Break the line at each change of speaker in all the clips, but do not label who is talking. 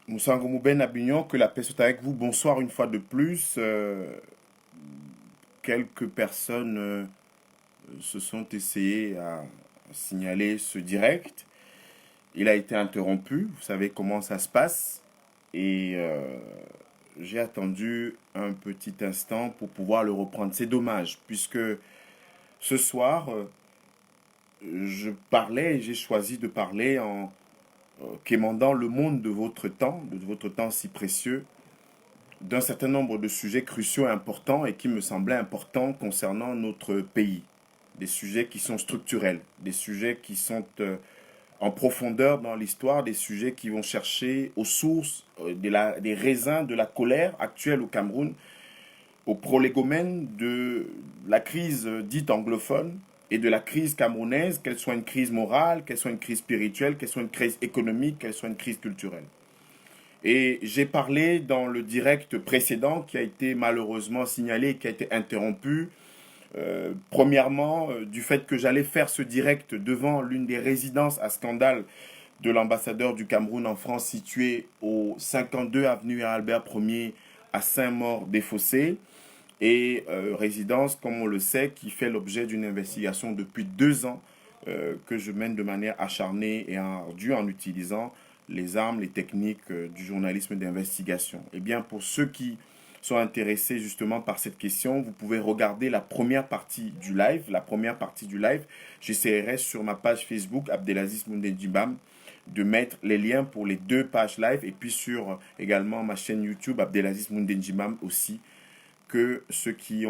Moussa Ngomouben Abignon, que la paix soit avec vous. Bonsoir une fois de plus. Quelques personnes se sont essayées à signaler ce direct. Il a été interrompu. Vous savez comment ça se passe. Et j'ai attendu un petit instant pour pouvoir le reprendre. C'est dommage, puisque ce soir, je parlais et j'ai choisi de parler en quémandant le monde de votre temps si précieux. d'un certain nombre de sujets cruciaux et importants et qui me semblaient importants concernant notre pays. Des sujets qui sont structurels, des sujets qui sont en profondeur dans l'histoire, des sujets qui vont chercher aux sources des raisins de la colère actuelle au Cameroun, au prolégomène de la crise dite anglophone et de la crise camerounaise, qu'elle soit une crise morale, qu'elle soit une crise spirituelle, qu'elle soit une crise économique, qu'elle soit une crise culturelle. Et j'ai parlé dans le direct précédent qui a été malheureusement signalé, qui a été interrompu, premièrement du fait que j'allais faire ce direct devant l'une des résidences à scandale de l'ambassadeur du Cameroun en France située au 52 avenue Albert Ier à Saint-Maur-des-Fossés et résidence, comme on le sait, qui fait l'objet d'une investigation depuis 2 ans que je mène de manière acharnée et ardue en utilisant les armes, les techniques du journalisme d'investigation. Eh bien, pour ceux qui sont intéressés justement par cette question, vous pouvez regarder la première partie du live. La première partie du live, j'essaierai sur ma page Facebook Abdelaziz Moundendjimam de mettre les liens pour les 2 pages live et puis sur également ma chaîne YouTube Abdelaziz Moundendjimam aussi, que ceux qui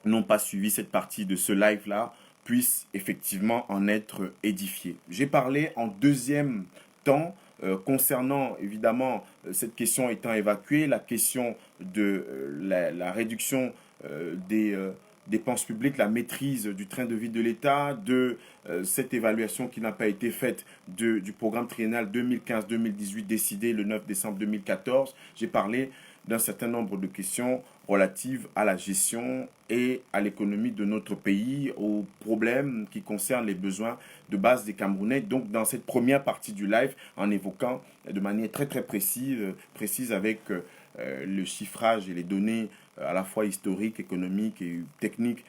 n'ont pas suivi cette partie de ce live-là puissent effectivement en être édifiés. J'ai parlé en deuxième temps concernant évidemment cette question étant évacuée, la question de la réduction des dépenses publiques, la maîtrise du train de vie de l'État, de cette évaluation qui n'a pas été faite du programme triennal 2015-2018 décidé le 9 décembre 2014. J'ai parlé d'un certain nombre de questions relatives à la gestion et à l'économie de notre pays, aux problèmes qui concernent les besoins de base des Camerounais. Donc, dans cette première partie du live, en évoquant de manière très très précise avec le chiffrage et les données à la fois historiques, économiques et techniques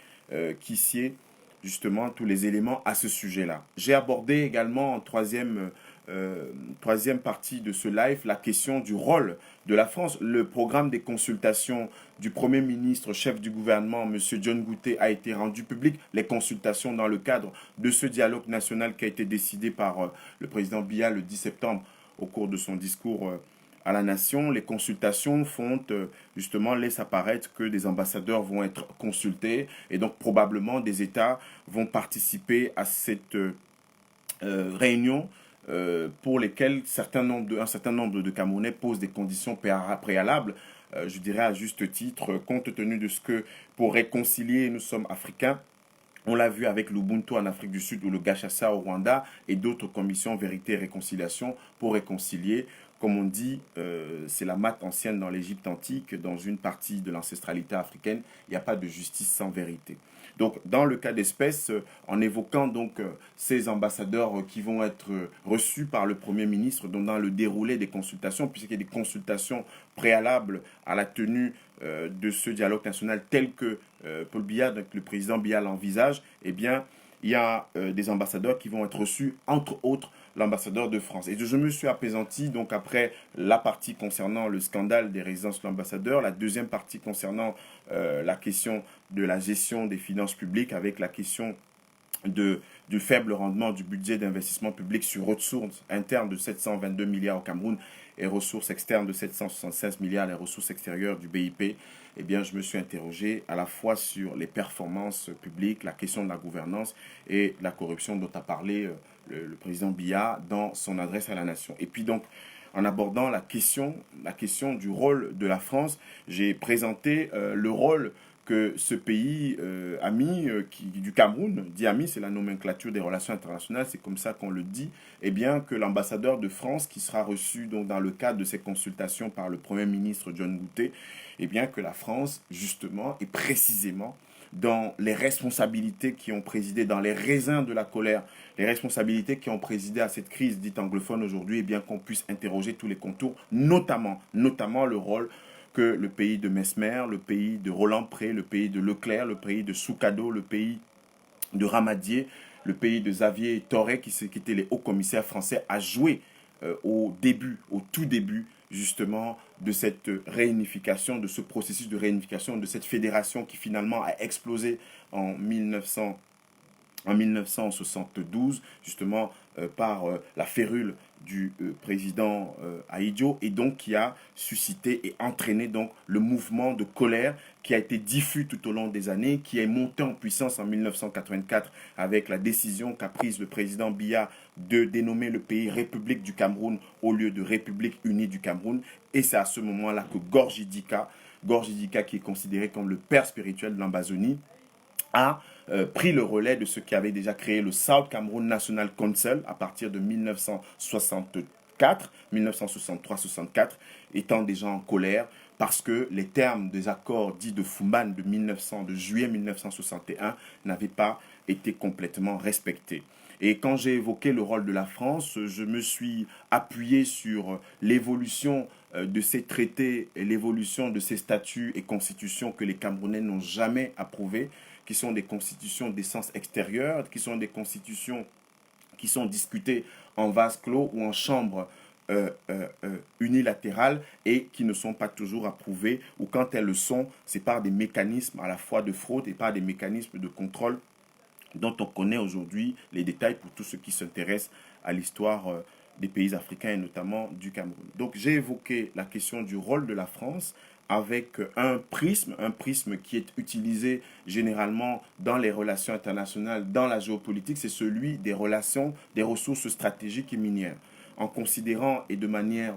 qui sied justement tous les éléments à ce sujet-là. J'ai abordé également en troisième partie de ce live la question du rôle de la France. Le programme des consultations du Premier ministre, chef du gouvernement, M. John Gouté, a été rendu public. Les consultations dans le cadre de ce dialogue national qui a été décidé par le président Biya le 10 septembre au cours de son discours à la nation. Les consultations justement laissent apparaître que des ambassadeurs vont être consultés et donc probablement des États vont participer à cette réunion pour lesquelles un certain nombre de Camerounais posent des conditions préalables, je dirais à juste titre, compte tenu de ce que pour réconcilier, nous sommes africains. On l'a vu avec l'Ubuntu en Afrique du Sud ou le Gachassa au Rwanda et d'autres commissions vérité et réconciliation pour réconcilier. Comme on dit, c'est la maths ancienne dans l'Égypte antique, dans une partie de l'ancestralité africaine, il n'y a pas de justice sans vérité. Donc, dans le cas d'espèce, en évoquant donc ces ambassadeurs qui vont être reçus par le Premier ministre dans le déroulé des consultations, puisqu'il y a des consultations préalables à la tenue de ce dialogue national tel que Paul Biya, donc le président Biya l'envisage, eh bien, il y a des ambassadeurs qui vont être reçus, entre autres l'ambassadeur de France. Et je me suis apaisanti donc après la partie concernant le scandale des résidences de l'ambassadeur, la deuxième partie concernant la question de la gestion des finances publiques avec la question du faible rendement du budget d'investissement public sur ressources internes de 722 milliards au Cameroun et ressources externes de 776 milliards, les ressources extérieures du BIP, eh bien, je me suis interrogé à la fois sur les performances publiques, la question de la gouvernance et la corruption dont a parlé le président Biya dans son adresse à la nation. Et puis donc, en abordant la question du rôle de la France, j'ai présenté le rôle que ce pays ami du Cameroun, dit ami, c'est la nomenclature des relations internationales, c'est comme ça qu'on le dit, eh bien que l'ambassadeur de France qui sera reçu donc dans le cadre de ces consultations par le Premier ministre John Gouté, eh bien que la France justement et précisément dans les responsabilités qui ont présidé, dans les raisins de la colère, les responsabilités qui ont présidé à cette crise dite anglophone aujourd'hui, eh bien qu'on puisse interroger tous les contours, notamment le rôle que le pays de Mesmer, le pays de Roland Pré, le pays de Leclerc, le pays de Soukado, le pays de Ramadier, le pays de Xavier Torre, qui étaient les hauts commissaires français, a joué au tout début, justement, de cette réunification, de ce processus de réunification, de cette fédération qui finalement a explosé en en 1972, justement par la férule du président Ahidjo, et donc qui a suscité et entraîné donc le mouvement de colère qui a été diffus tout au long des années, qui est monté en puissance en 1984 avec la décision qu'a prise le président Biya de dénommer le pays République du Cameroun au lieu de République unie du Cameroun. Et c'est à ce moment-là que Gorgui Dika, qui est considéré comme le père spirituel de l'Ambazonie, a pris le relais de ce qui avait déjà créé le South Cameroon National Council à partir de 1964, 1963-64, étant déjà en colère parce que les termes des accords dits de Fumban de juillet 1961 n'avaient pas été complètement respectés. Et quand j'ai évoqué le rôle de la France, je me suis appuyé sur l'évolution de ces traités et l'évolution de ces statuts et constitutions que les Camerounais n'ont jamais approuvés, qui sont des constitutions d'essence extérieure, qui sont des constitutions qui sont discutées en vase clos ou en chambre unilatérale et qui ne sont pas toujours approuvées, ou quand elles le sont, c'est par des mécanismes à la fois de fraude et par des mécanismes de contrôle dont on connaît aujourd'hui les détails pour tous ceux qui s'intéressent à l'histoire des pays africains et notamment du Cameroun. Donc j'ai évoqué la question du rôle de la France avec un prisme qui est utilisé généralement dans les relations internationales, dans la géopolitique, c'est celui des relations, des ressources stratégiques et minières, en considérant et de manière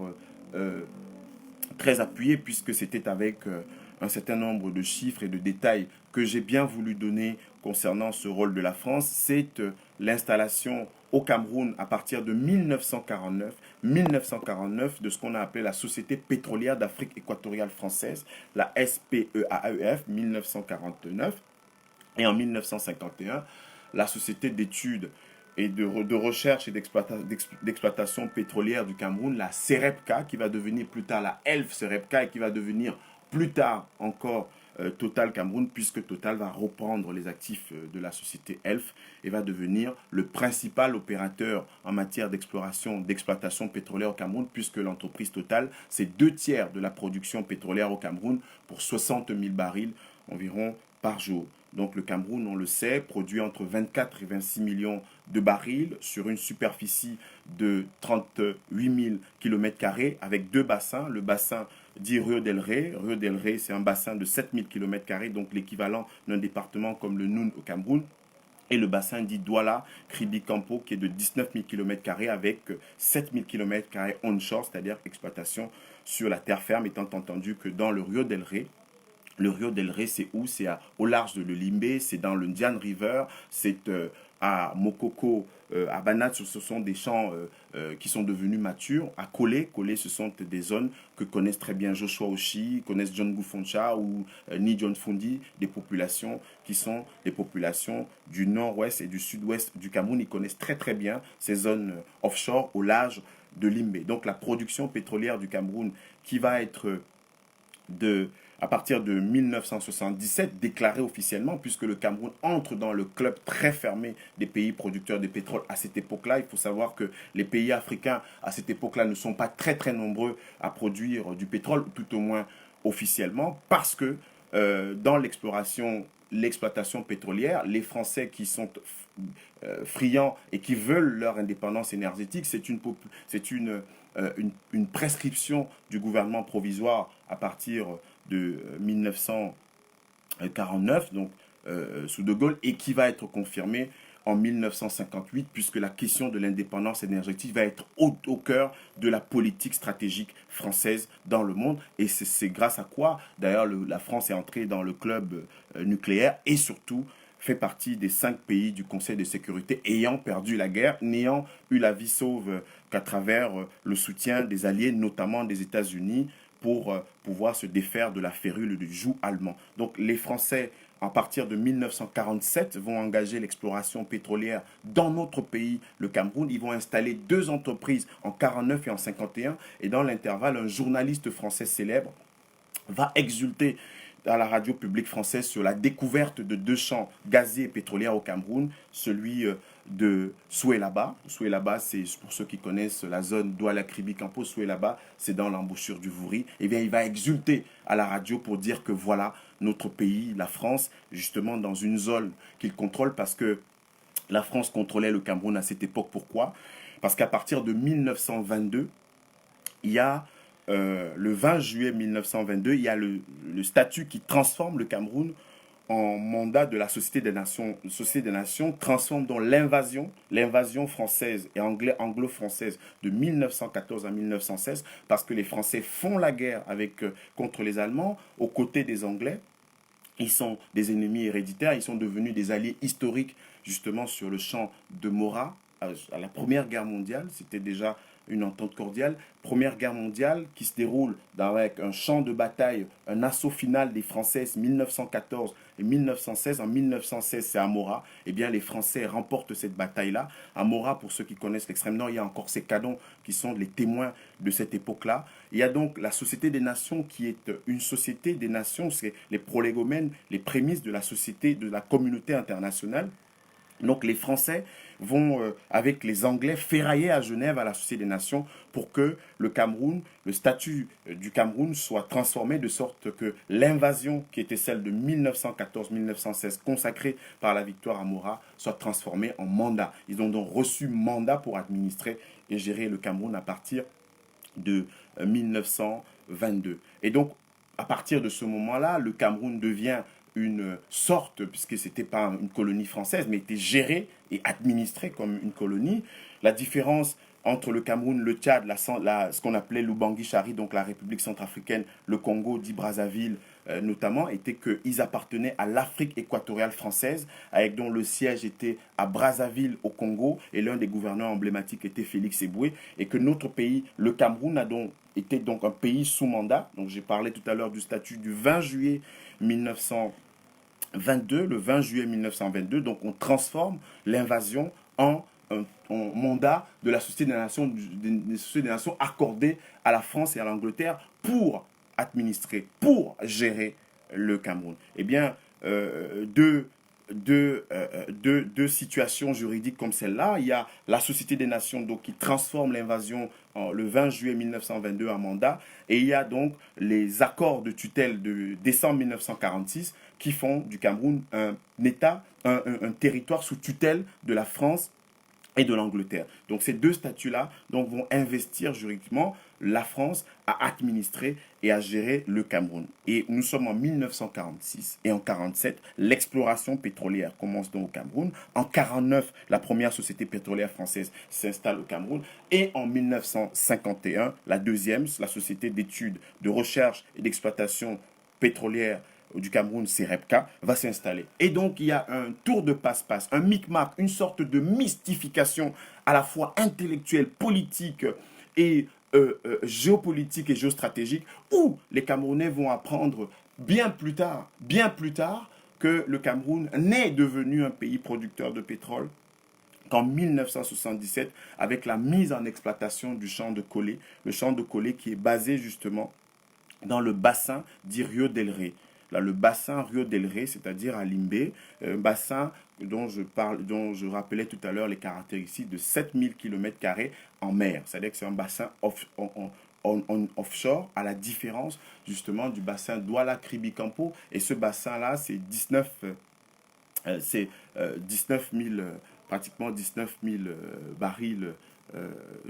très appuyée, puisque c'était avec un certain nombre de chiffres et de détails que j'ai bien voulu donner concernant ce rôle de la France, c'est l'installation au Cameroun à partir de 1949 de ce qu'on a appelé la Société pétrolière d'Afrique équatoriale française, la SPEAEF 1949, et en 1951, la Société d'études et de recherche et d'exploitation pétrolière du Cameroun, la CEREPCA, qui va devenir plus tard la ELF CEREPCA et qui va devenir plus tard encore Total Cameroun, puisque Total va reprendre les actifs de la société ELF et va devenir le principal opérateur en matière d'exploration, d'exploitation pétrolière au Cameroun, puisque l'entreprise Total, c'est 2 tiers de la production pétrolière au Cameroun pour 60 000 barils environ par jour. Donc le Cameroun, on le sait, produit entre 24 et 26 millions de barils sur une superficie de 38 000 km² avec 2 bassins. Le bassin dit Rio del Rey. Rio del Rey, c'est un bassin de 7 000 km², donc l'équivalent d'un département comme le Noun au Cameroun. Et le bassin dit Douala, Kribi-Campo, qui est de 19 000 km² avec 7 000 km² onshore, c'est-à-dire exploitation sur la terre ferme, étant entendu que dans le Rio del Rey, le Rio del Rey, c'est où? C'est au large de l'Olimbe, c'est dans le Ndian River, c'est à Mokoko, à Banat, ce sont des champs qui sont devenus matures. À Kolé, ce sont des zones que connaissent très bien Joshua Oshi, connaissent John Gufoncha ou Ni John Fundi, des populations qui sont des populations du nord-ouest et du sud-ouest du Cameroun. Ils connaissent très très bien ces zones offshore au large de Limbe. Donc la production pétrolière du Cameroun qui va être à partir de 1977, déclaré officiellement, puisque le Cameroun entre dans le club très fermé des pays producteurs de pétrole à cette époque-là. Il faut savoir que les pays africains, à cette époque-là, ne sont pas très très nombreux à produire du pétrole, tout au moins officiellement, parce que dans l'exploitation pétrolière, les Français qui sont friands et qui veulent leur indépendance énergétique, une prescription du gouvernement provisoire à partir de 1949, donc sous De Gaulle, et qui va être confirmée en 1958, puisque la question de l'indépendance énergétique va être au cœur de la politique stratégique française dans le monde. Et c'est grâce à quoi, d'ailleurs, la France est entrée dans le club nucléaire et surtout fait partie des 5 pays du Conseil de sécurité ayant perdu la guerre, n'ayant eu la vie sauve qu'à travers le soutien des alliés, notamment des États-Unis, pour pouvoir se défaire de la férule du joug allemand. Donc les Français, à partir de 1947, vont engager l'exploration pétrolière dans notre pays, le Cameroun. Ils vont installer 2 entreprises en 49 et en 51. Et dans l'intervalle, un journaliste français célèbre va exulter à la radio publique française sur la découverte de 2 champs gaziers et pétroliers au Cameroun, celui de Souelaba. Souelaba, c'est pour ceux qui connaissent la zone Douala-Kribi-Campo, Souelaba, c'est dans l'embouchure du Vouri. Et bien, il va exulter à la radio pour dire que voilà, notre pays, la France, justement dans une zone qu'il contrôle parce que La France contrôlait le Cameroun à cette époque. Pourquoi? Parce qu'à partir de 1922, il y a le 20 juillet 1922, il y a le statut qui transforme le Cameroun en mandat de la Société des Nations. La Société des Nations transforme donc l'invasion française et anglo-française de 1914 à 1916, parce que les Français font la guerre contre les Allemands aux côtés des Anglais. Ils sont des ennemis héréditaires, ils sont devenus des alliés historiques justement sur le champ de Morat à la Première Guerre mondiale. C'était déjà une entente cordiale. Première Guerre mondiale qui se déroule avec un champ de bataille, un assaut final des Français 1914 et 1916. En 1916, c'est à Morat. Eh bien, les Français remportent cette bataille-là. À Morat, pour ceux qui connaissent l'extrême nord, il y a encore ces canons qui sont les témoins de cette époque-là. Il y a donc la Société des Nations qui est une société des nations, c'est les prolégomènes, les prémices de la société, de la communauté internationale. Donc les Français vont, avec les Anglais, ferrailler à Genève à la Société des Nations pour que le Cameroun, le statut du Cameroun soit transformé de sorte que l'invasion qui était celle de 1914-1916, consacrée par la victoire à Morat, soit transformée en mandat. Ils ont donc reçu mandat pour administrer et gérer le Cameroun à partir de 1922. Et donc, à partir de ce moment-là, le Cameroun devient une sorte, puisque ce n'était pas une colonie française, mais était géré et administré comme une colonie. La différence entre le Cameroun, le Tchad, ce qu'on appelait l'Ubangui-Chari, donc la République centrafricaine, le Congo, dit Brazzaville notamment, était qu'ils appartenaient à l'Afrique équatoriale française, avec dont le siège était à Brazzaville au Congo, et l'un des gouverneurs emblématiques était Félix Eboué, et que notre pays, le Cameroun, a donc était donc un pays sous mandat. Donc j'ai parlé tout à l'heure du statut du 20 juillet 1922, le 20 juillet 1922, donc on transforme l'invasion en mandat de la Société des Nations accordée à la France et à l'Angleterre pour administrer, pour gérer le Cameroun. Eh bien, deux situations juridiques comme celle-là. Il y a la Société des Nations donc, qui transforme l'invasion le 20 juillet 1922 en mandat, et il y a donc les accords de tutelle de décembre 1946 qui font du Cameroun un État, un territoire sous tutelle de la France et de l'Angleterre. Donc ces deux statuts-là donc, vont investir juridiquement la France à administrer et à gérer le Cameroun. Et nous sommes en 1946 et en 1947, l'exploration pétrolière commence donc au Cameroun. En 1949, la première société pétrolière française s'installe au Cameroun. Et en 1951, la deuxième, la société d'études, de recherche et d'exploitation pétrolière du Cameroun, CEREPCA, va s'installer. Et donc, il y a un tour de passe-passe, un micmac, une sorte de mystification à la fois intellectuelle, politique et géopolitique et géostratégique, où les Camerounais vont apprendre bien plus tard, que le Cameroun n'est devenu un pays producteur de pétrole qu'en 1977, avec la mise en exploitation du champ de Collet, le champ de Collet qui est basé justement dans le bassin d'Rio del Rey. Là, le bassin Rio del Rey, c'est-à-dire à Limbé, un bassin dont je rappelais tout à l'heure les caractéristiques de 7000 km² en mer. C'est-à-dire que c'est un bassin offshore, à la différence justement du bassin Douala-Kribi-Campo. Et ce bassin-là, c'est 19 000, pratiquement 19 000 barils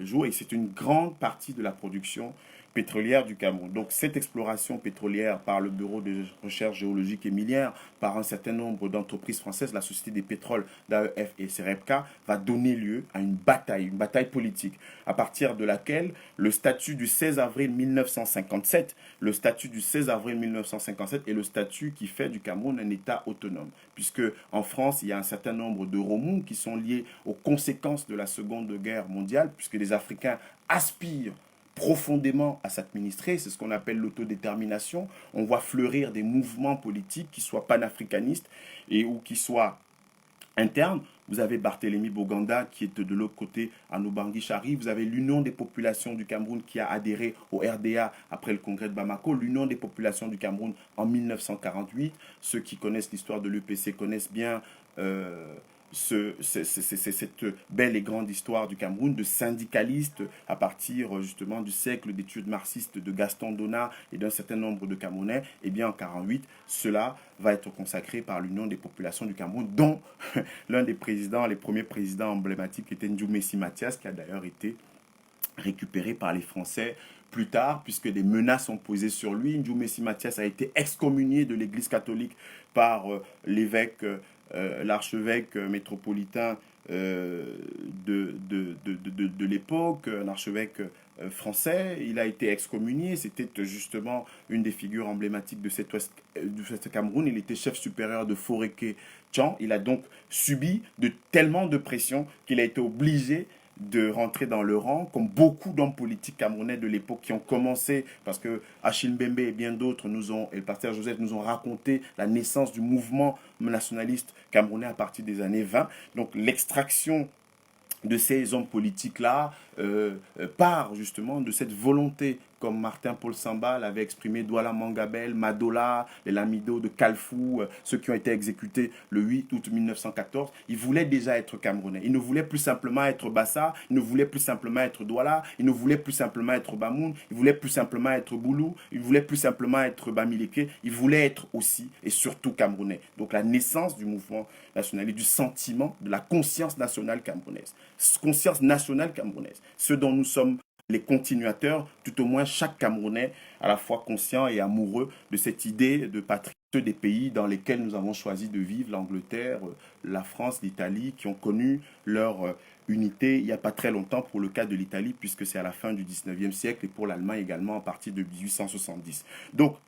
jour, et c'est une grande partie de la production pétrolière du Cameroun. Donc cette exploration pétrolière par le Bureau de recherche géologique et minière, par un certain nombre d'entreprises françaises, la Société des pétroles d'AEF et CEREPCA, va donner lieu à une bataille politique, à partir de laquelle le statut du 16 avril 1957, est le statut qui fait du Cameroun un État autonome, puisque en France, il y a un certain nombre de remous qui sont liés aux conséquences de la Seconde Guerre mondiale, puisque les Africains aspirent profondément à s'administrer, c'est ce qu'on appelle l'autodétermination. On voit fleurir des mouvements politiques qui soient panafricanistes ou qui soient internes. Vous avez Barthélemy Boganda qui est de l'autre côté à Ubangui-Chari. Vous avez l'Union des populations du Cameroun qui a adhéré au RDA après le congrès de Bamako. L'Union des populations du Cameroun en 1948. Ceux qui connaissent l'histoire de l'UPC connaissent bien cette belle et grande histoire du Cameroun, de syndicalistes à partir justement du cercle d'études marxistes de Gaston Donat et d'un certain nombre de Camerounais, et bien en 1948, cela va être consacré par l'Union des populations du Cameroun, dont l'un des présidents, les premiers présidents emblématiques était Ndjoumessi Mathias, qui a d'ailleurs été récupéré par les Français plus tard, puisque des menaces sont posées sur lui. Ndjoumessi Mathias a été excommunié de l'Église catholique par l'archevêque métropolitain de l'époque, un archevêque français. Il a été excommunié. C'était justement une des figures emblématiques de cet Cameroun. Il était chef supérieur de Foréké Tchan. Il a donc subi tellement de pression qu'il a été obligé de rentrer dans le rang, comme beaucoup d'hommes politiques camerounais de l'époque qui ont commencé, parce que Achille Mbembe et bien d'autres et le pasteur Joseph nous ont raconté la naissance du mouvement nationaliste camerounais à partir des années 20. Donc l'extraction de ces hommes politiques-là part justement de cette volonté, comme Martin-Paul Samba l'avait exprimé, Douala Mangabel, Madola, les Lamido de Kalfou, ceux qui ont été exécutés le 8 août 1914, ils voulaient déjà être Camerounais. Ils ne voulaient plus simplement être Bassa, ils ne voulaient plus simplement être Douala, ils ne voulaient plus simplement être Bamoun, ils voulaient plus simplement être Boulou, ils voulaient plus simplement être Bamileke, ils voulaient être aussi et surtout Camerounais. Donc la naissance du mouvement nationaliste, du sentiment, de la conscience nationale camerounaise. Conscience nationale camerounaise. Ce dont nous sommes les continuateurs, tout au moins chaque Camerounais à la fois conscient et amoureux de cette idée de patrie des pays dans lesquels nous avons choisi de vivre, l'Angleterre, la France, l'Italie, qui ont connu leur unité il n'y a pas très longtemps pour le cas de l'Italie, puisque c'est à la fin du 19e siècle, et pour l'Allemagne également à partir de 1870. Donc,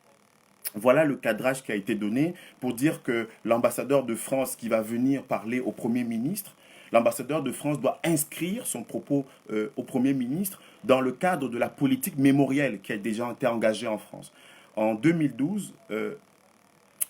voilà le cadrage qui a été donné pour dire que l'ambassadeur de France qui va venir parler au Premier ministre, l'ambassadeur de France doit inscrire son propos au Premier ministre dans le cadre de la politique mémorielle qui a déjà été engagée en France. En 2012,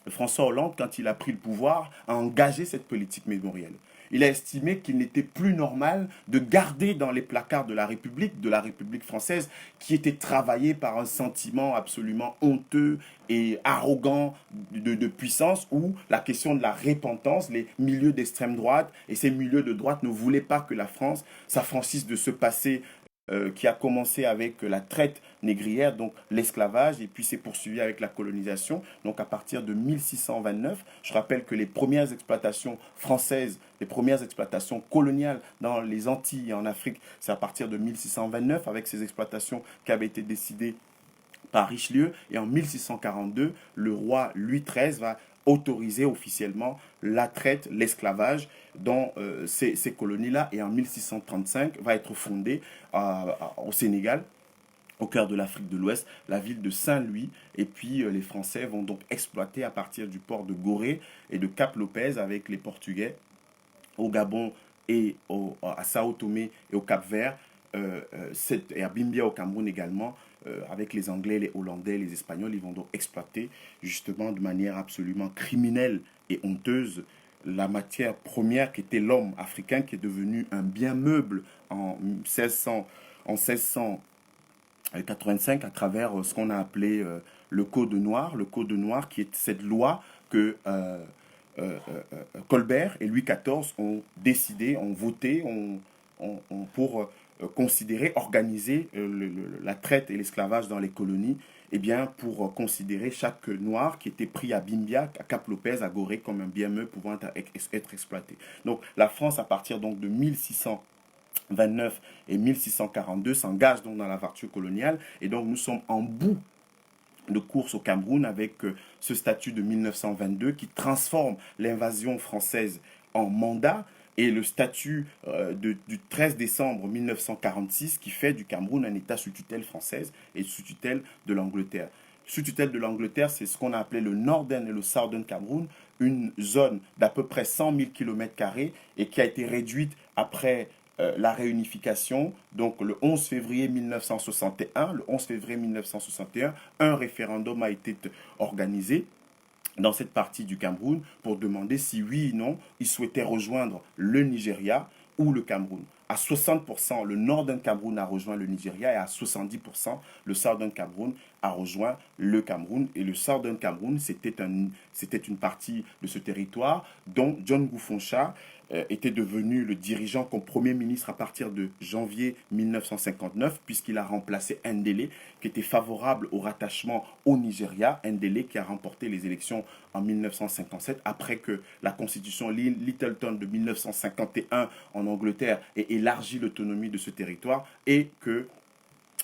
François Hollande, quand il a pris le pouvoir, a engagé cette politique mémorielle. Il a estimé qu'il n'était plus normal de garder dans les placards de la République française, qui était travaillée par un sentiment absolument honteux et arrogant de puissance, où la question de la repentance, les milieux d'extrême droite et ces milieux de droite ne voulaient pas que la France s'affranchisse de ce passé qui a commencé avec la traite négrière, donc l'esclavage, et puis s'est poursuivi avec la colonisation. Donc à partir de 1629, je rappelle que les premières exploitations françaises, les premières exploitations coloniales dans les Antilles et en Afrique, c'est à partir de 1629, avec ces exploitations qui avaient été décidées par Richelieu. Et en 1642, le roi Louis XIII va autoriser officiellement la traite, l'esclavage dans ces colonies-là. Et en 1635, va être fondée au Sénégal, au cœur de l'Afrique de l'Ouest, la ville de Saint-Louis. Et puis les Français vont donc exploiter à partir du port de Gorée et de Cap-Lopez avec les Portugais au Gabon et à Sao Tomé et au Cap-Vert, et à Bimbia au Cameroun également, avec les Anglais, les Hollandais, les Espagnols. Ils vont donc exploiter justement de manière absolument criminelle et honteuse la matière première qui était l'homme africain, qui est devenu un bien meuble en 1685 à travers ce qu'on a appelé le Code noir. Le Code noir qui est cette loi que Colbert et Louis XIV ont décidé, ont voté pour considérer, organiser la traite et l'esclavage dans les colonies, et bien pour considérer chaque noir qui était pris à Bimbia, à Cap-Lopez, à Gorée, comme un bien meuble pouvant être exploité. Donc la France, à partir donc de 1629 et 1642, s'engage donc dans l'aventure coloniale, et donc nous sommes en bout de course au Cameroun avec ce statut de 1922 qui transforme l'invasion française en mandat, et le statut du 13 décembre 1946 qui fait du Cameroun un État sous tutelle française et sous tutelle de l'Angleterre. Sous tutelle de l'Angleterre, c'est ce qu'on a appelé le Northern et le Southern Cameroun, une zone d'à peu près 100 000 km² et qui a été réduite après la réunification, donc le 11 février 1961. Le 11 février 1961, un référendum a été organisé dans cette partie du Cameroun pour demander si oui ou non ils souhaitaient rejoindre le Nigeria ou le Cameroun. À 60%, le Northern Cameroun a rejoint le Nigeria, et à 70%, le Southern Cameroun a rejoint le Cameroun. Et le Southern Cameroun, c'était une partie de ce territoire dont John Goufoncha était devenu le dirigeant comme Premier ministre à partir de janvier 1959, puisqu'il a remplacé Ndélé, qui était favorable au rattachement au Nigeria. Ndélé qui a remporté les élections en 1957, après que la constitution Littleton de 1951 en Angleterre ait élargi l'autonomie de ce territoire et que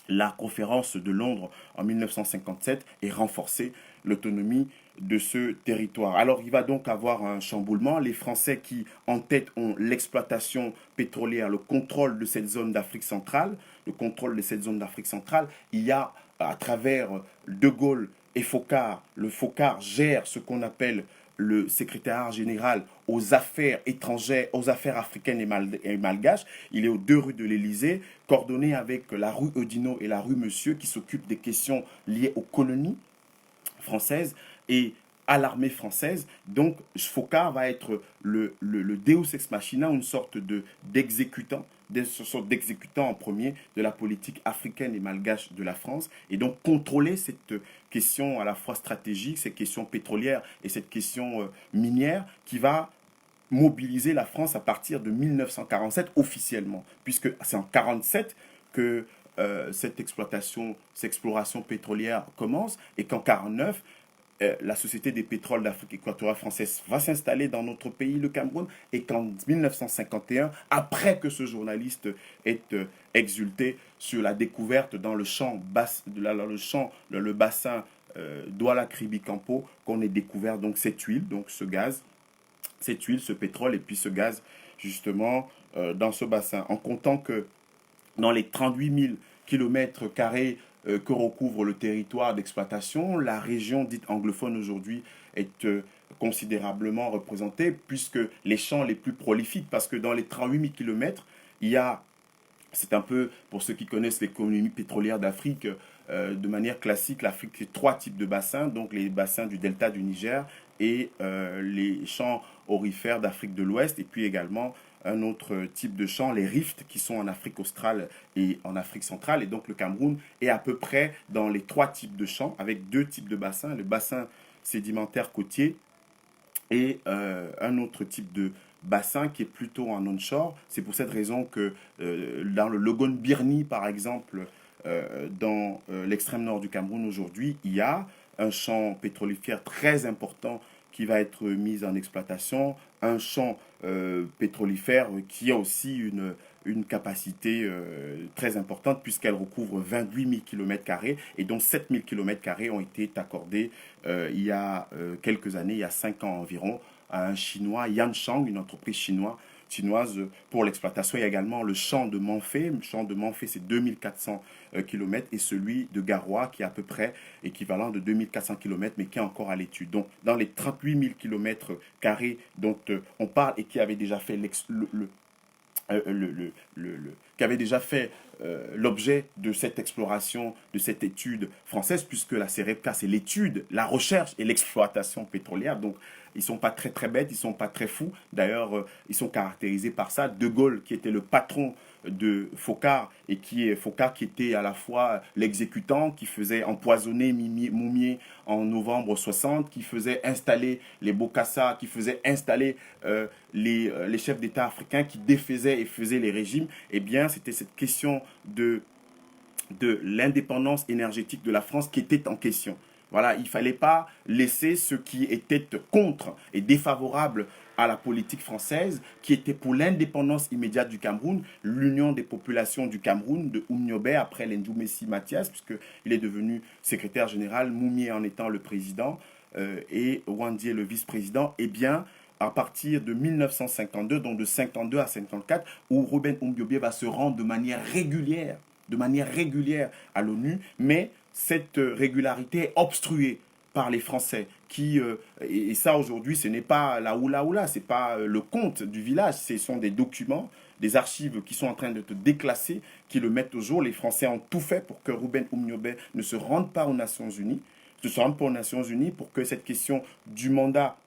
la conférence de Londres en 1957 ait renforcé l'autonomie de ce territoire. Alors il va donc avoir un chamboulement. Les Français qui en tête ont l'exploitation pétrolière, le contrôle de cette zone d'Afrique centrale, il y a à travers De Gaulle et Foccart, le Foccart gère ce qu'on appelle le secrétariat général aux affaires étrangères, aux affaires africaines et malgaches. Il est aux 2 rues de l'Élysée, coordonné avec la rue Oudinot et la rue Monsieur, qui s'occupent des questions liées aux colonies françaises et à l'armée française. Donc Foccart va être le Deus ex machina, une sorte d'exécutant en premier de la politique africaine et malgache de la France, et donc contrôler cette question à la fois stratégique, cette question pétrolière et cette question minière qui va mobiliser la France à partir de 1947 officiellement, puisque c'est en 1947 que cette exploration pétrolière commence, et qu'en 1949, la Société des pétroles d'Afrique équatoriale française va s'installer dans notre pays, le Cameroun, et qu'en 1951, après que ce journaliste ait exulté sur la découverte dans le bassin Douala Kribi-Campo, qu'on ait découvert donc cette huile, donc ce gaz, ce pétrole et puis ce gaz, justement, dans ce bassin. En comptant que dans les 38 000 km² que recouvre le territoire d'exploitation, la région dite anglophone aujourd'hui est considérablement représentée, puisque les champs les plus prolifiques, parce que dans les 38 000 km, il y a, c'est un peu, pour ceux qui connaissent l'économie pétrolière d'Afrique, de manière classique, l'Afrique, c'est 3 types de bassins, donc les bassins du delta du Niger et les champs aurifères d'Afrique de l'Ouest, et puis également un autre type de champs, les rifts, qui sont en Afrique australe et en Afrique centrale. Et donc le Cameroun est à peu près dans les 3 types de champs, avec 2 types de bassins, le bassin sédimentaire côtier et un autre type de bassin qui est plutôt en onshore. C'est pour cette raison que dans le Logone Birni, par exemple, dans l'extrême nord du Cameroun aujourd'hui, il y a un champ pétrolifère très important qui va être mis en exploitation, un champ pétrolifère qui a aussi une capacité très importante, puisqu'elle recouvre 28 000 km² et dont 7 000 km² ont été accordés il y a quelques années, il y a 5 ans environ, à un Chinois, Yanshang, une entreprise chinoise pour l'exploitation. Il y a également le champ de Manfé. Le champ de Manfé, c'est 2400 km, et celui de Garoua, qui est à peu près équivalent de 2400 km, mais qui est encore à l'étude. Donc, dans les 38 000 km² dont on parle, et qui avait déjà fait qui avait déjà fait l'objet de cette exploration, de cette étude française, puisque la CEREPCA, c'est l'étude, la recherche et l'exploitation pétrolière. Donc, ils ne sont pas très très bêtes, ils ne sont pas très fous. D'ailleurs, ils sont caractérisés par ça. De Gaulle, qui était le patron de Foccart, et Foccart qui était à la fois l'exécutant, qui faisait empoisonner Moumié en novembre 60, qui faisait installer les Bokassa, qui faisait installer les chefs d'État africains, qui défaisaient et faisaient les régimes. Eh bien, c'était cette question de l'indépendance énergétique de la France qui était en question. Voilà, il ne fallait pas laisser ceux qui étaient contre et défavorables à la politique française, qui était pour l'indépendance immédiate du Cameroun, l'union des populations du Cameroun, de Oumniobé, après l'Ndoumessi Mathias, puisqu'il est devenu secrétaire général, Moumié en étant le président, et Wandié le vice-président. Eh bien, à partir de 1952, donc de 52 à 54, où Ruben Oumniobé va se rendre de manière régulière à l'ONU, mais cette régularité est obstruée par les Français et ça aujourd'hui ce n'est pas la oula, c'est pas le conte du village, ce sont des documents, des archives qui sont en train de te déclasser, qui le mettent au jour. Les Français ont tout fait pour que Ruben Oumniobé ne se rende pas aux Nations Unies, pour que cette question du mandat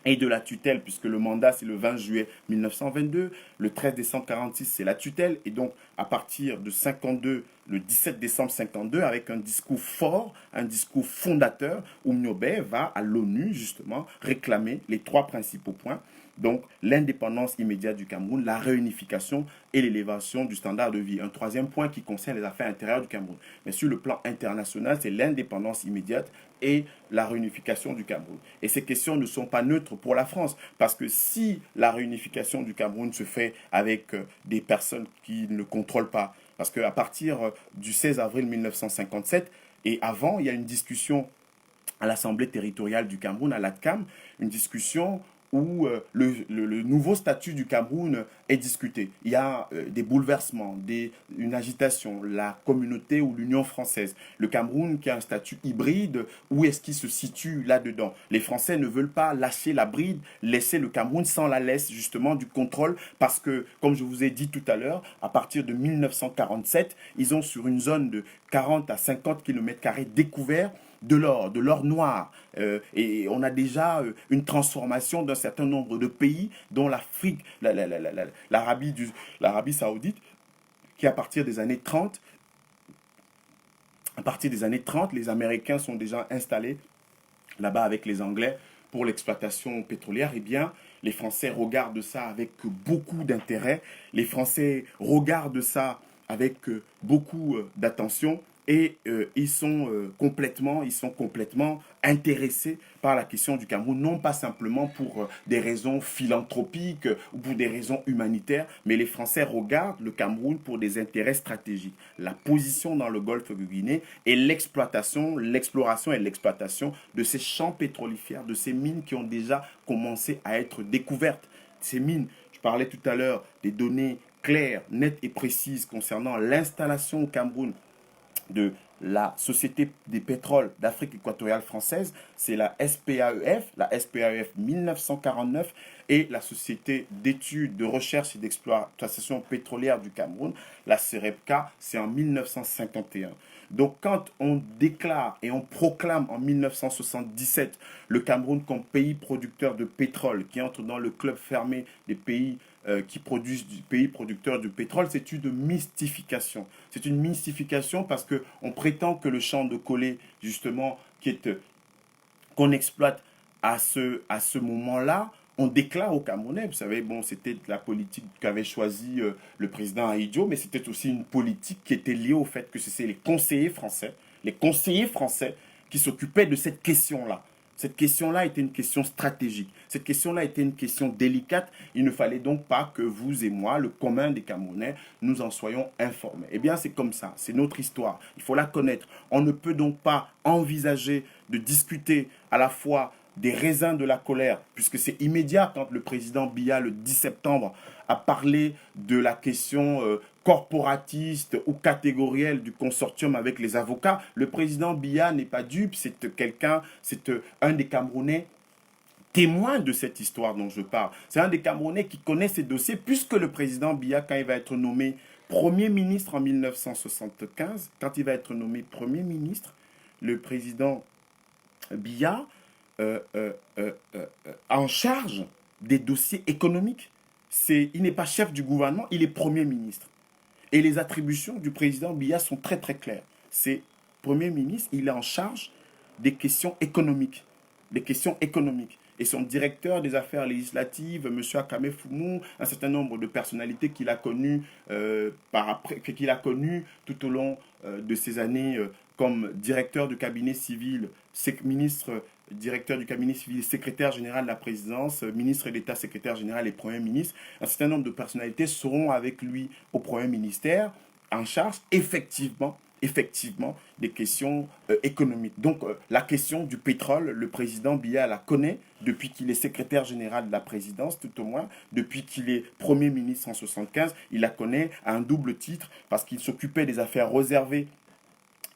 et de la tutelle, puisque le mandat c'est le 20 juillet 1922, le 13 décembre 46 c'est la tutelle, et donc à partir de 52, le 17 décembre 52, avec un discours fort, un discours fondateur, Oumniobé va à l'ONU justement réclamer les trois principaux points, donc l'indépendance immédiate du Cameroun, la réunification et l'élévation du standard de vie. Un troisième point qui concerne les affaires intérieures du Cameroun. Mais sur le plan international, c'est l'indépendance immédiate et la réunification du Cameroun. Et ces questions ne sont pas neutres pour la France, parce que si la réunification du Cameroun se fait avec des personnes qui ne contrôlent pas, parce qu'à partir du 16 avril 1957 et avant, il y a une discussion à l'Assemblée territoriale du Cameroun, à l'ATCAM, une discussion où le nouveau statut du Cameroun est discuté. Il y a des bouleversements, une agitation, la communauté ou l'Union française. Le Cameroun qui a un statut hybride, où est-ce qu'il se situe là-dedans? Les Français ne veulent pas lâcher la bride, laisser le Cameroun sans la laisse justement du contrôle, parce que, comme je vous ai dit tout à l'heure, à partir de 1947, ils ont sur une zone de 40 à 50 km² découvert de l'or noir. Et on a déjà une transformation d'un certain nombre de pays, dont l'Afrique, l'Arabie saoudite, qui à partir des années 30, les Américains sont déjà installés là-bas avec les Anglais pour l'exploitation pétrolière. Eh bien, les Français regardent ça avec beaucoup d'intérêt. Les Français regardent ça avec beaucoup d'attention. Et ils sont complètement intéressés par la question du Cameroun, non pas simplement pour des raisons philanthropiques ou pour des raisons humanitaires, mais les Français regardent le Cameroun pour des intérêts stratégiques. La position dans le golfe de Guinée et l'exploration et l'exploitation de ces champs pétrolifères, de ces mines qui ont déjà commencé à être découvertes. Ces mines, je parlais tout à l'heure des données claires, nettes et précises concernant l'installation au Cameroun de la Société des pétroles d'Afrique équatoriale française, c'est la SPAEF 1949, et la Société d'études, de recherche et d'exploitation pétrolière du Cameroun, la CEREPCA, c'est en 1951. Donc quand on déclare et on proclame en 1977 le Cameroun comme pays producteur de pétrole, qui entre dans le club fermé des pays qui produisent du pays producteur de pétrole, c'est une mystification. C'est une mystification parce qu'on prétend que le champ de Collet, justement, qu'on exploite à ce moment-là, on déclare aux Camerounais, vous savez, bon, c'était la politique qu'avait choisi le président Ahidjo, mais c'était aussi une politique qui était liée au fait que c'est les conseillers français qui s'occupaient de cette question-là. Cette question-là était une question stratégique. Cette question-là était une question délicate. Il ne fallait donc pas que vous et moi, le commun des Camerounais, nous en soyons informés. Eh bien, c'est comme ça. C'est notre histoire. Il faut la connaître. On ne peut donc pas envisager de discuter à la fois des raisins de la colère, puisque c'est immédiat quand le président Biya, le 10 septembre, a parlé de la question corporatiste ou catégorielle du consortium avec les avocats. Le président Biya n'est pas dupe, c'est un des Camerounais témoin de cette histoire dont je parle. C'est un des Camerounais qui connaît ces dossiers, puisque le président Biya, quand il va être nommé Premier ministre en 1975, quand il va être nommé Premier ministre, le président Biya en charge des dossiers économiques. Il n'est pas chef du gouvernement, il est Premier ministre. Et les attributions du président Biya sont très très claires. C'est Premier ministre, il est en charge des questions économiques. Des questions économiques. Et son directeur des affaires législatives, M. Akame Foumou, un certain nombre de personnalités qu'il a connues tout au long de ces années comme directeur du cabinet civil, directeur du cabinet civil, secrétaire général de la présidence, ministre d'État, secrétaire général et Premier ministre. Un certain nombre de personnalités seront avec lui au Premier ministère en charge effectivement des questions économiques. Donc la question du pétrole, le président Biya la connaît depuis qu'il est secrétaire général de la présidence, tout au moins, depuis qu'il est Premier ministre en 1975, il la connaît à un double titre parce qu'il s'occupait des affaires réservées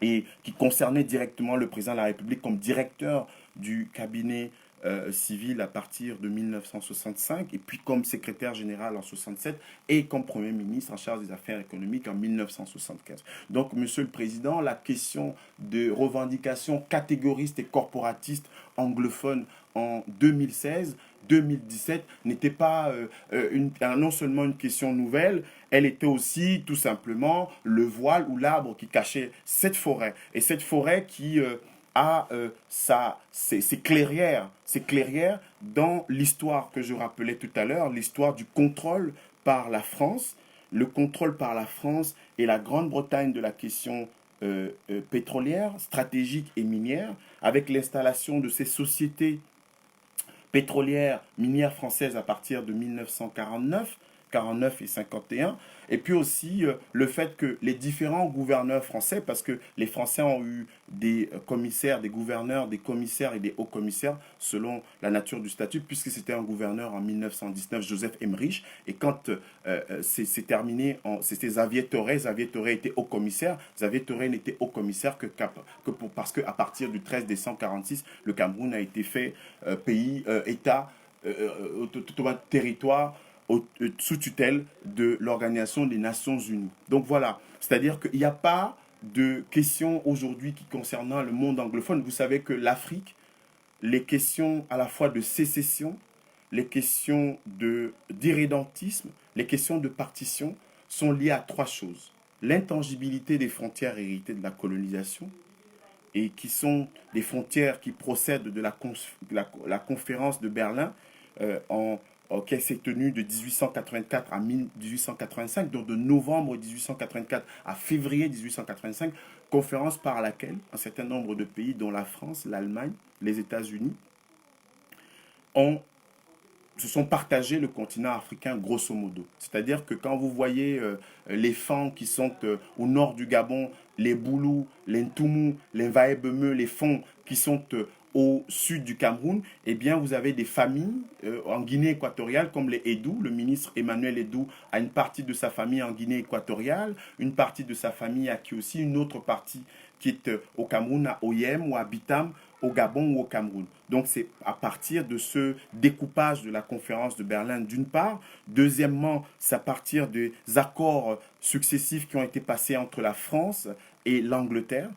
et qui concernaient directement le président de la République comme directeur du cabinet civil à partir de 1965, et puis comme secrétaire général en 67, et comme Premier ministre en charge des affaires économiques en 1975. Donc, Monsieur le Président, la question de revendications catégoristes et corporatistes anglophones en 2016, 2017 n'était pas non seulement une question nouvelle, elle était aussi tout simplement le voile ou l'arbre qui cachait cette forêt. Et cette forêt qui a ses clairières dans l'histoire que je rappelais tout à l'heure, l'histoire du contrôle par la France, le contrôle par la France et la Grande-Bretagne de la question pétrolière, stratégique et minière, avec l'installation de ces sociétés pétrolières, minières françaises à partir de 1949, 49 et 51, et puis aussi le fait que les différents gouverneurs français, parce que les Français ont eu des commissaires, des gouverneurs, des commissaires et des hauts commissaires selon la nature du statut, puisque c'était un gouverneur en 1919, Joseph Emmerich, et quand c'est terminé, c'était Xavier Torret. Xavier Torret était haut commissaire. Xavier Torret n'était haut commissaire parce qu'à partir du 13 décembre 1946, le Cameroun a été fait pays, État, territoire sous tutelle de l'Organisation des Nations Unies. Donc voilà, c'est-à-dire qu'il n'y a pas de questions aujourd'hui qui concernant le monde anglophone. Vous savez que l'Afrique, les questions à la fois de sécession, les questions d'irrédentisme, les questions de partition sont liées à trois choses. L'intangibilité des frontières héritées de la colonisation, et qui sont des frontières qui procèdent de la conférence de Berlin qui s'est tenue de 1884 à 1885, donc de novembre 1884 à février 1885, conférence par laquelle un certain nombre de pays, dont la France, l'Allemagne, les États-Unis, se sont partagés le continent africain grosso modo. C'est-à-dire que quand vous voyez les Fans qui sont au nord du Gabon, les Boulous, les Ntoumou, les Vaebemeu, les Fons qui sont au sud du Cameroun, eh bien vous avez des familles en Guinée équatoriale comme les Edou. Le ministre Emmanuel Edou a une partie de sa famille en Guinée équatoriale, une partie de sa famille a qui aussi une autre partie qui est au Cameroun, à Oyem ou à Bitam, au Gabon ou au Cameroun. Donc c'est à partir de ce découpage de la conférence de Berlin d'une part. Deuxièmement, c'est à partir des accords successifs qui ont été passés entre la France et l'Angleterre,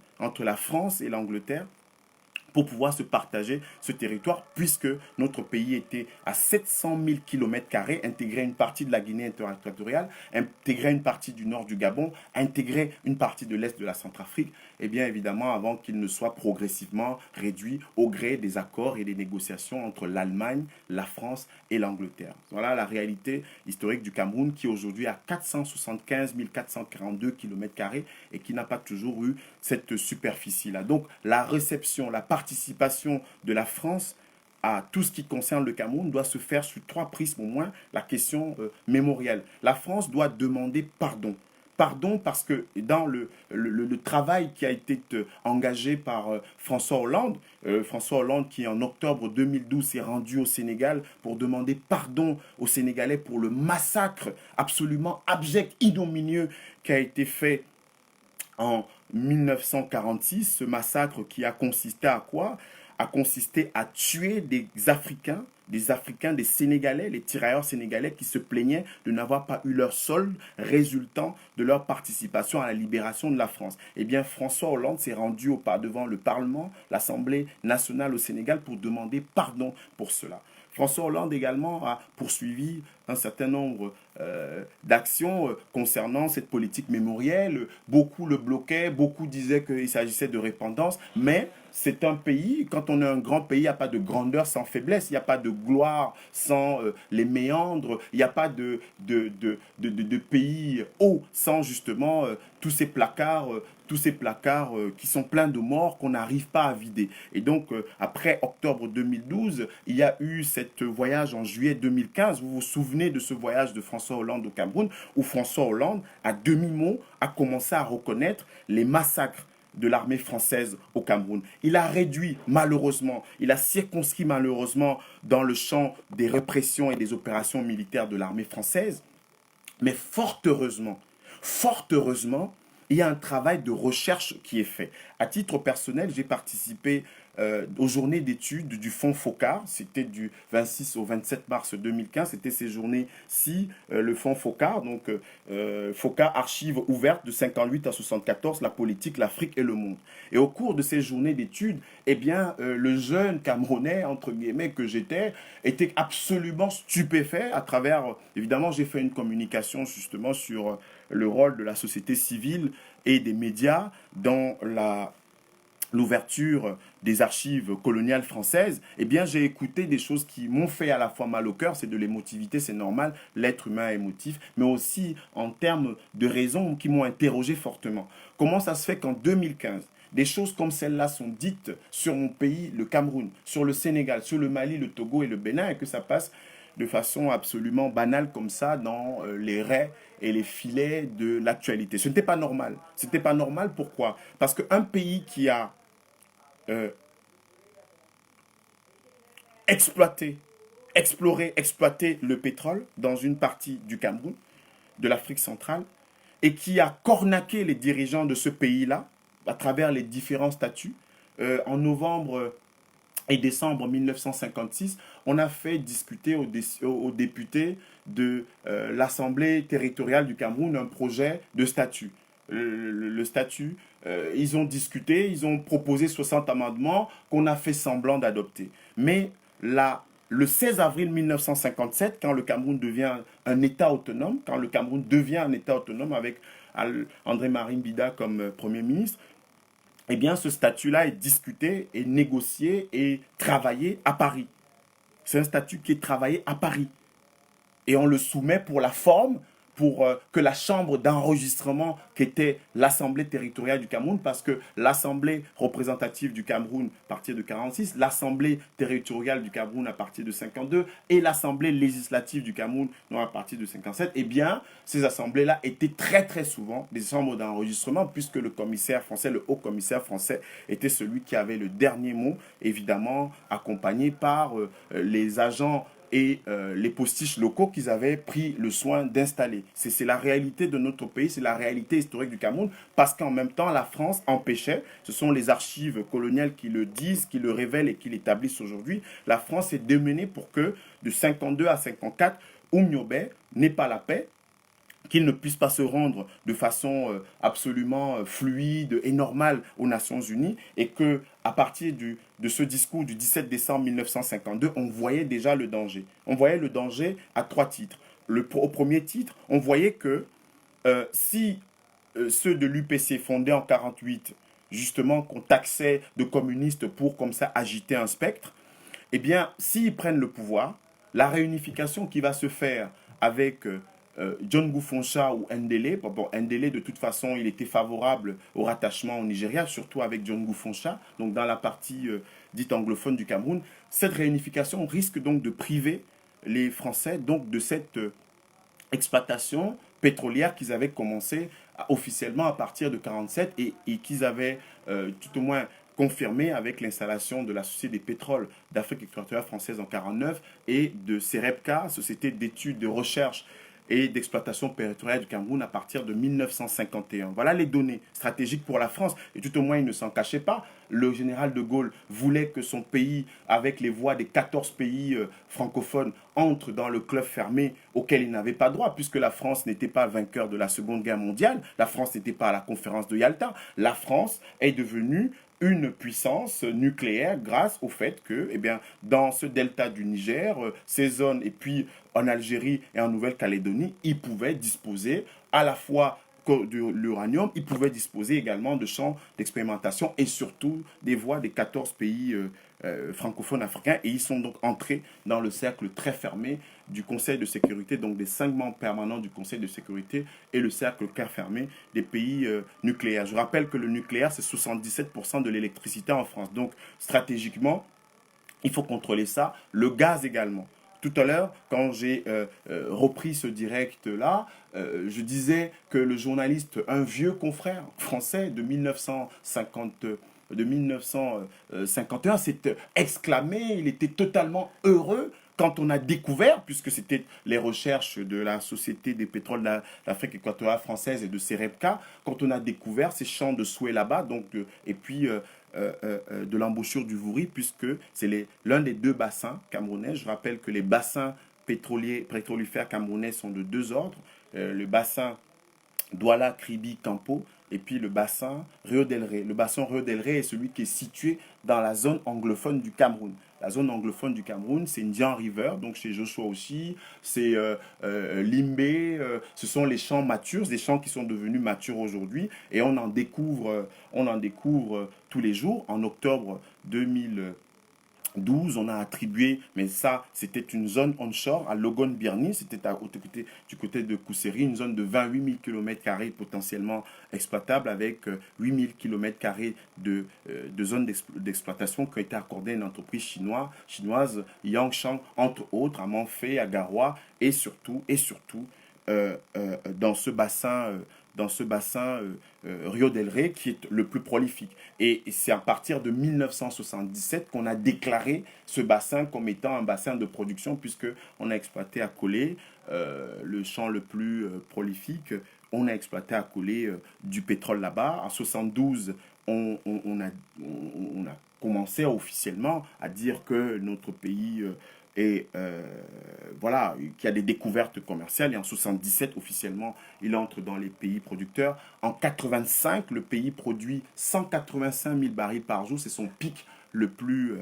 pour pouvoir se partager ce territoire, puisque notre pays était à 700 000 km², intégrait une partie de la Guinée équatoriale, intégrait une partie du nord du Gabon, intégrait une partie de l'est de la Centrafrique, et bien évidemment avant qu'il ne soit progressivement réduit au gré des accords et des négociations entre l'Allemagne, la France et l'Angleterre. Voilà la réalité historique du Cameroun qui aujourd'hui a 475 442 km² et qui n'a pas toujours eu cette superficie-là. Donc la réception, la participation de la France à tout ce qui concerne le Cameroun doit se faire sous trois prismes au moins. La question mémorielle. La France doit demander pardon. Pardon parce que dans le travail qui a été engagé par François Hollande qui en octobre 2012 s'est rendu au Sénégal pour demander pardon aux Sénégalais pour le massacre absolument abject, ignominieux qui a été fait en 1946, ce massacre qui a consisté à quoi? A consisté à tuer des Africains, des Sénégalais, les tirailleurs sénégalais qui se plaignaient de n'avoir pas eu leur solde résultant de leur participation à la libération de la France. Eh bien, François Hollande s'est rendu devant le Parlement, l'Assemblée nationale au Sénégal pour demander pardon pour cela. François Hollande également a poursuivi un certain nombre d'actions concernant cette politique mémorielle. Beaucoup le bloquaient, beaucoup disaient qu'il s'agissait de répandance, mais c'est un pays, quand on est un grand pays, il n'y a pas de grandeur sans faiblesse, il n'y a pas de gloire sans les méandres, il n'y a pas de pays haut sans justement tous ces placards qui sont pleins de morts qu'on n'arrive pas à vider. Et donc, après octobre 2012, il y a eu ce voyage en juillet 2015. Vous vous souvenez de ce voyage de François Hollande au Cameroun, où François Hollande, à demi-mot, a commencé à reconnaître les massacres de l'armée française au Cameroun. Il a réduit malheureusement, il a circonscrit malheureusement dans le champ des répressions et des opérations militaires de l'armée française. Mais fort heureusement, il y a un travail de recherche qui est fait. À titre personnel, j'ai participé aux journées d'études du Fonds Focard. C'était du 26 au 27 mars 2015. C'était ces journées-ci, le Fonds Focard. Donc, Focard, archives ouvertes de 58 à 74, la politique, l'Afrique et le monde. Et au cours de ces journées d'études, eh bien, le jeune Camerounais, entre guillemets, que j'étais, était absolument stupéfait à travers, évidemment, j'ai fait une communication justement sur le rôle de la société civile et des médias dans l'ouverture des archives coloniales françaises, eh bien, j'ai écouté des choses qui m'ont fait à la fois mal au cœur, c'est de l'émotivité, c'est normal, l'être humain est émotif, mais aussi en termes de raisons qui m'ont interrogé fortement. Comment ça se fait qu'en 2015, des choses comme celles-là sont dites sur mon pays, le Cameroun, sur le Sénégal, sur le Mali, le Togo et le Bénin, et que ça passe de façon absolument banale comme ça dans les raies et les filets de l'actualité. Ce n'était pas normal. Ce n'était pas normal, pourquoi? Parce qu'un pays qui a euh, exploité, exploré, exploité le pétrole dans une partie du Cameroun, de l'Afrique centrale, et qui a cornaqué les dirigeants de ce pays-là à travers les différents statuts. En novembre et décembre 1956, on a fait discuter aux députés de l'Assemblée territoriale du Cameroun un projet de statut. Le statut, ils ont discuté, ils ont proposé 60 amendements qu'on a fait semblant d'adopter. Mais le 16 avril 1957, quand le Cameroun devient un État autonome, quand le Cameroun devient un État autonome avec André-Marie Mbida comme Premier ministre, eh bien, ce statut-là est discuté, est négocié et travaillé à Paris. C'est un statut qui est travaillé à Paris. Et on le soumet pour la forme, pour que la chambre d'enregistrement qu'était l'Assemblée territoriale du Cameroun, parce que l'Assemblée représentative du Cameroun à partir de 46, l'Assemblée territoriale du Cameroun à partir de 52 et l'Assemblée législative du Cameroun à partir de 57, eh bien, ces assemblées-là étaient très très souvent des chambres d'enregistrement, puisque le commissaire français, le haut commissaire français, était celui qui avait le dernier mot, évidemment accompagné par les agents et les postiches locaux qu'ils avaient pris le soin d'installer. C'est la réalité de notre pays, c'est la réalité historique du Cameroun, parce qu'en même temps, la France empêchait, ce sont les archives coloniales qui le disent, qui le révèlent et qui l'établissent aujourd'hui, la France est démenée pour que de 52 à 54, Oumniobé n'ait pas la paix, qu'il ne puisse pas se rendre de façon absolument fluide et normale aux Nations Unies, et que à partir de ce discours du 17 décembre 1952, on voyait déjà le danger. On voyait le danger à trois titres. Au premier titre, on voyait que si ceux de l'UPC fondés en 48, justement, qu'on taxait de communistes pour comme ça agiter un spectre, eh bien, s'ils prennent le pouvoir, la réunification qui va se faire avec John Goufoncha ou Ndele. Bon, Ndele, de toute façon, il était favorable au rattachement au Nigeria, surtout avec John Goufoncha, donc dans la partie dite anglophone du Cameroun. Cette réunification risque donc de priver les Français donc de cette exploitation pétrolière qu'ils avaient commencé officiellement à partir de 47 et qu'ils avaient tout au moins confirmé avec l'installation de la Société des pétroles d'Afrique équatoriale française en 49 et de CEREPCA, Société d'études de recherche et d'exploitation territoriale du Cameroun à partir de 1951. Voilà les données stratégiques pour la France. Et tout au moins, il ne s'en cachait pas. Le général de Gaulle voulait que son pays, avec les voix des 14 pays francophones, entre dans le club fermé auquel il n'avait pas droit, puisque la France n'était pas vainqueur de la Seconde Guerre mondiale. La France n'était pas à la conférence de Yalta. La France est devenue une puissance nucléaire grâce au fait que, eh bien, dans ce delta du Niger, ces zones, et puis en Algérie et en Nouvelle-Calédonie, ils pouvaient disposer à la fois de l'uranium, ils pouvaient disposer également de champs d'expérimentation et surtout des voix des 14 pays francophones africains. Et ils sont donc entrés dans le cercle très fermé du Conseil de sécurité, donc des 5 membres permanents du Conseil de sécurité et le cercle très fermé des pays nucléaires. Je rappelle que le nucléaire, c'est 77% de l'électricité en France. Donc stratégiquement, il faut contrôler ça. Le gaz également. Tout à l'heure, quand j'ai repris ce direct-là, je disais que le journaliste, un vieux confrère français de 1951 s'est exclamé, il était totalement heureux quand on a découvert, puisque c'était les recherches de la Société des pétroles d'Afrique équatoriale française et de CEREPCA, quand on a découvert ces champs de souhait là-bas, donc, et puis de l'embouchure du Vouri, puisque c'est l'un des deux bassins camerounais. Je rappelle que les bassins pétrolifères camerounais sont de deux ordres. Le bassin Douala, Kribi, Campo, et puis le bassin Rio del Rey. Le bassin Rio del Rey est celui qui est situé dans la zone anglophone du Cameroun. La zone anglophone du Cameroun, c'est Ndian River, donc chez Joshua aussi, c'est Limbé, ce sont les champs matures, des champs qui sont devenus matures aujourd'hui, et on en découvre tous les jours. En octobre 2012, on a attribué, mais ça, c'était une zone onshore à Logon Birni, c'était du côté de Kousséri, une zone de 28 000 km² potentiellement exploitable avec 8 000 km² de zones d'exploitation qui ont été accordées à une entreprise chinoise, Yangshang, entre autres, à Manfei, à Garoua, et surtout, dans ce bassin Rio del Rey qui est le plus prolifique. Et c'est à partir de 1977 qu'on a déclaré ce bassin comme étant un bassin de production, puisqu'on a exploité à Kolé, le champ le plus prolifique. On a exploité à Kolé du pétrole là-bas. En 72, on a commencé officiellement à dire que notre pays et voilà, qu'il y a des découvertes commerciales. Et en 77, officiellement, il entre dans les pays producteurs. En 85, le pays produit 185 000 barils par jour. C'est son pic le plus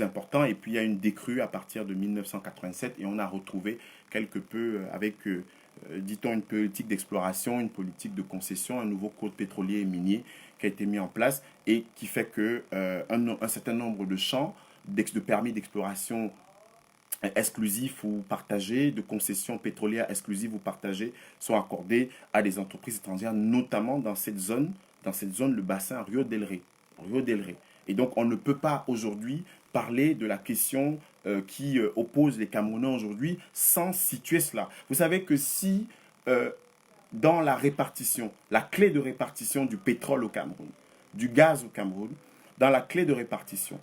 important. Et puis, il y a une décrue à partir de 1987. Et on a retrouvé quelque peu avec, dit-on, une politique d'exploration, une politique de concession, un nouveau code pétrolier et minier qui a été mis en place et qui fait que un certain nombre de champs de permis d'exploration exclusifs ou partagés, de concessions pétrolières exclusives ou partagées sont accordés à des entreprises étrangères, notamment dans cette zone, le bassin Rio del Rey. Rio del Rey. Et donc, on ne peut pas aujourd'hui parler de la question qui oppose les Camerounais aujourd'hui sans situer cela. Vous savez que si dans la répartition, la clé de répartition du pétrole au Cameroun, du gaz au Cameroun, dans la clé de répartition,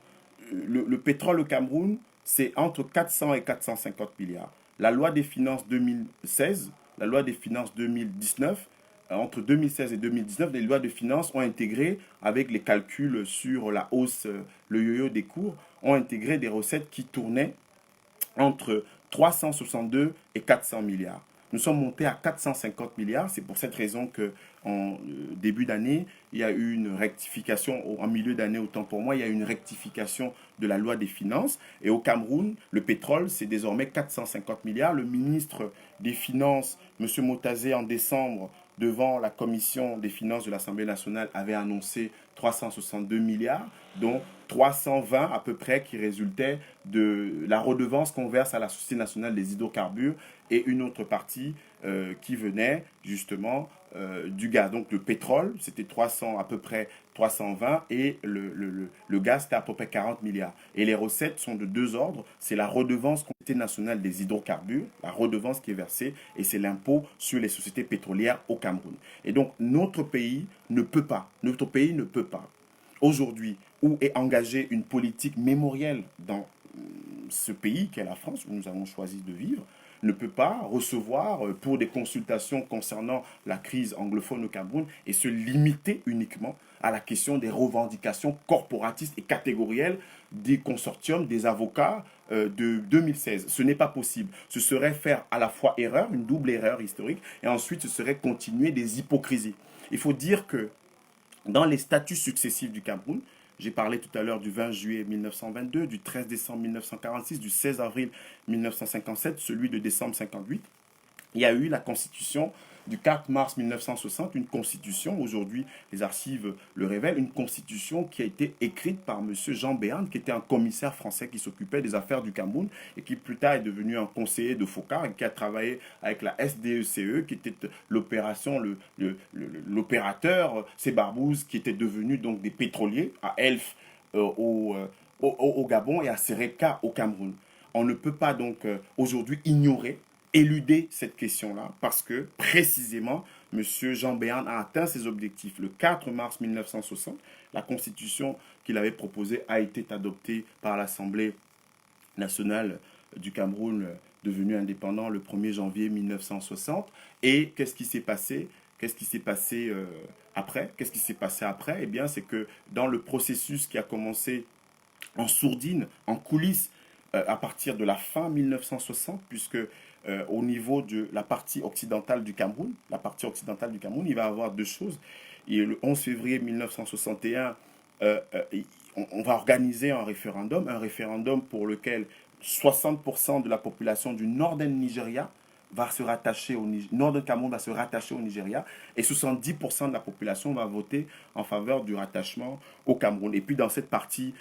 le pétrole au Cameroun, c'est entre 400 et 450 milliards. La loi des finances 2016, la loi des finances 2019, entre 2016 et 2019, les lois de finances ont intégré, avec les calculs sur la hausse, le yo-yo des cours, ont intégré des recettes qui tournaient entre 362 et 400 milliards. Nous sommes montés à 450 milliards. C'est pour cette raison qu'en début d'année, il y a eu une rectification, en milieu d'année, autant pour moi, il y a eu une rectification de la loi des finances. Et au Cameroun, le pétrole, c'est désormais 450 milliards. Le ministre des Finances, M. Motazé, en décembre, devant la commission des finances de l'Assemblée nationale, avait annoncé 362 milliards, dont 320 à peu près qui résultaient de la redevance qu'on verse à la Société nationale des hydrocarbures et une autre partie qui venait justement du gaz. Donc le pétrole, c'était 300, à peu près 320 et le gaz, c'était à peu près 40 milliards. Et les recettes sont de deux ordres. C'est la redevance Société nationale des hydrocarbures, la redevance qui est versée, et c'est l'impôt sur les sociétés pétrolières au Cameroun. Et donc notre pays ne peut pas aujourd'hui, où est engagée une politique mémorielle dans ce pays qu'est la France, où nous avons choisi de vivre, ne peut pas recevoir pour des consultations concernant la crise anglophone au Cameroun et se limiter uniquement à la question des revendications corporatistes et catégorielles des consortiums, des avocats de 2016. Ce n'est pas possible. Ce serait faire à la fois erreur, une double erreur historique, et ensuite ce serait continuer des hypocrisies. Il faut dire que dans les statuts successifs du Cameroun, j'ai parlé tout à l'heure du 20 juillet 1922, du 13 décembre 1946, du 16 avril 1957, celui de décembre 58. Il y a eu la constitution du 4 mars 1960, une constitution, aujourd'hui les archives le révèlent, une constitution qui a été écrite par M. Jean Béhan, qui était un commissaire français qui s'occupait des affaires du Cameroun et qui plus tard est devenu un conseiller de Focard et qui a travaillé avec la SDECE, qui était l'opérateur, c'est Barbouze, qui était devenu donc des pétroliers à Elf au Gabon et à Sereka au Cameroun. On ne peut pas donc aujourd'hui ignorer éluder cette question-là parce que précisément M. Jean Béhan a atteint ses objectifs. Le 4 mars 1960, la constitution qu'il avait proposée a été adoptée par l'Assemblée nationale du Cameroun devenu indépendant le 1er janvier 1960. Et qu'est-ce qui s'est passé? Qu'est-ce qui s'est passé après? Qu'est-ce qui s'est passé après? Eh bien, c'est que dans le processus qui a commencé en sourdine, en coulisses, à partir de la fin 1960, puisque au niveau de la partie occidentale du Cameroun, il va y avoir deux choses. Et le 11 février 1961, euh, euh, on va organiser un référendum pour lequel 60% de la population du Northern Nigeria va se rattacher au Northern Cameroun va se rattacher au Nigeria et 70% de la population va voter en faveur du rattachement au Cameroun. Et puis dans cette partie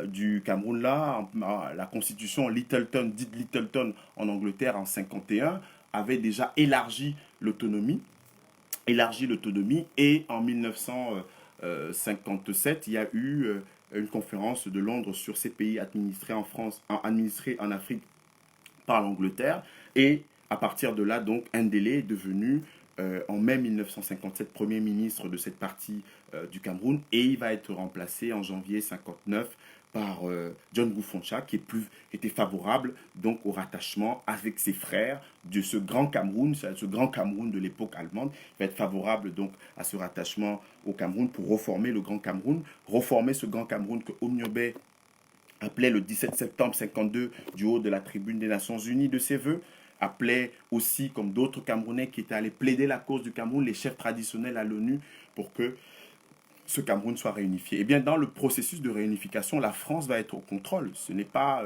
du Cameroun là, la constitution Littleton, dite Littleton en Angleterre en 51, avait déjà élargi l'autonomie et en 1957, il y a eu une conférence de Londres sur ces pays administrés en Afrique par l'Angleterre. Et à partir de là, donc, Ndélé est devenu, en mai 1957, Premier ministre de cette partie du Cameroun. Et il va être remplacé en janvier 59 par John Goufoncha, qui était favorable donc au rattachement avec ses frères de ce grand Cameroun de l'époque allemande. Il va être favorable donc à ce rattachement au Cameroun pour reformer le grand Cameroun, reformer ce grand Cameroun que Omniobé appelait le 17 septembre 52 du haut de la tribune des Nations Unies de ses voeux, appelait aussi, comme d'autres Camerounais qui étaient allés plaider la cause du Cameroun, les chefs traditionnels à l'ONU pour que ce Cameroun soit réunifié. Et bien, dans le processus de réunification, la France va être au contrôle. Ce n'est pas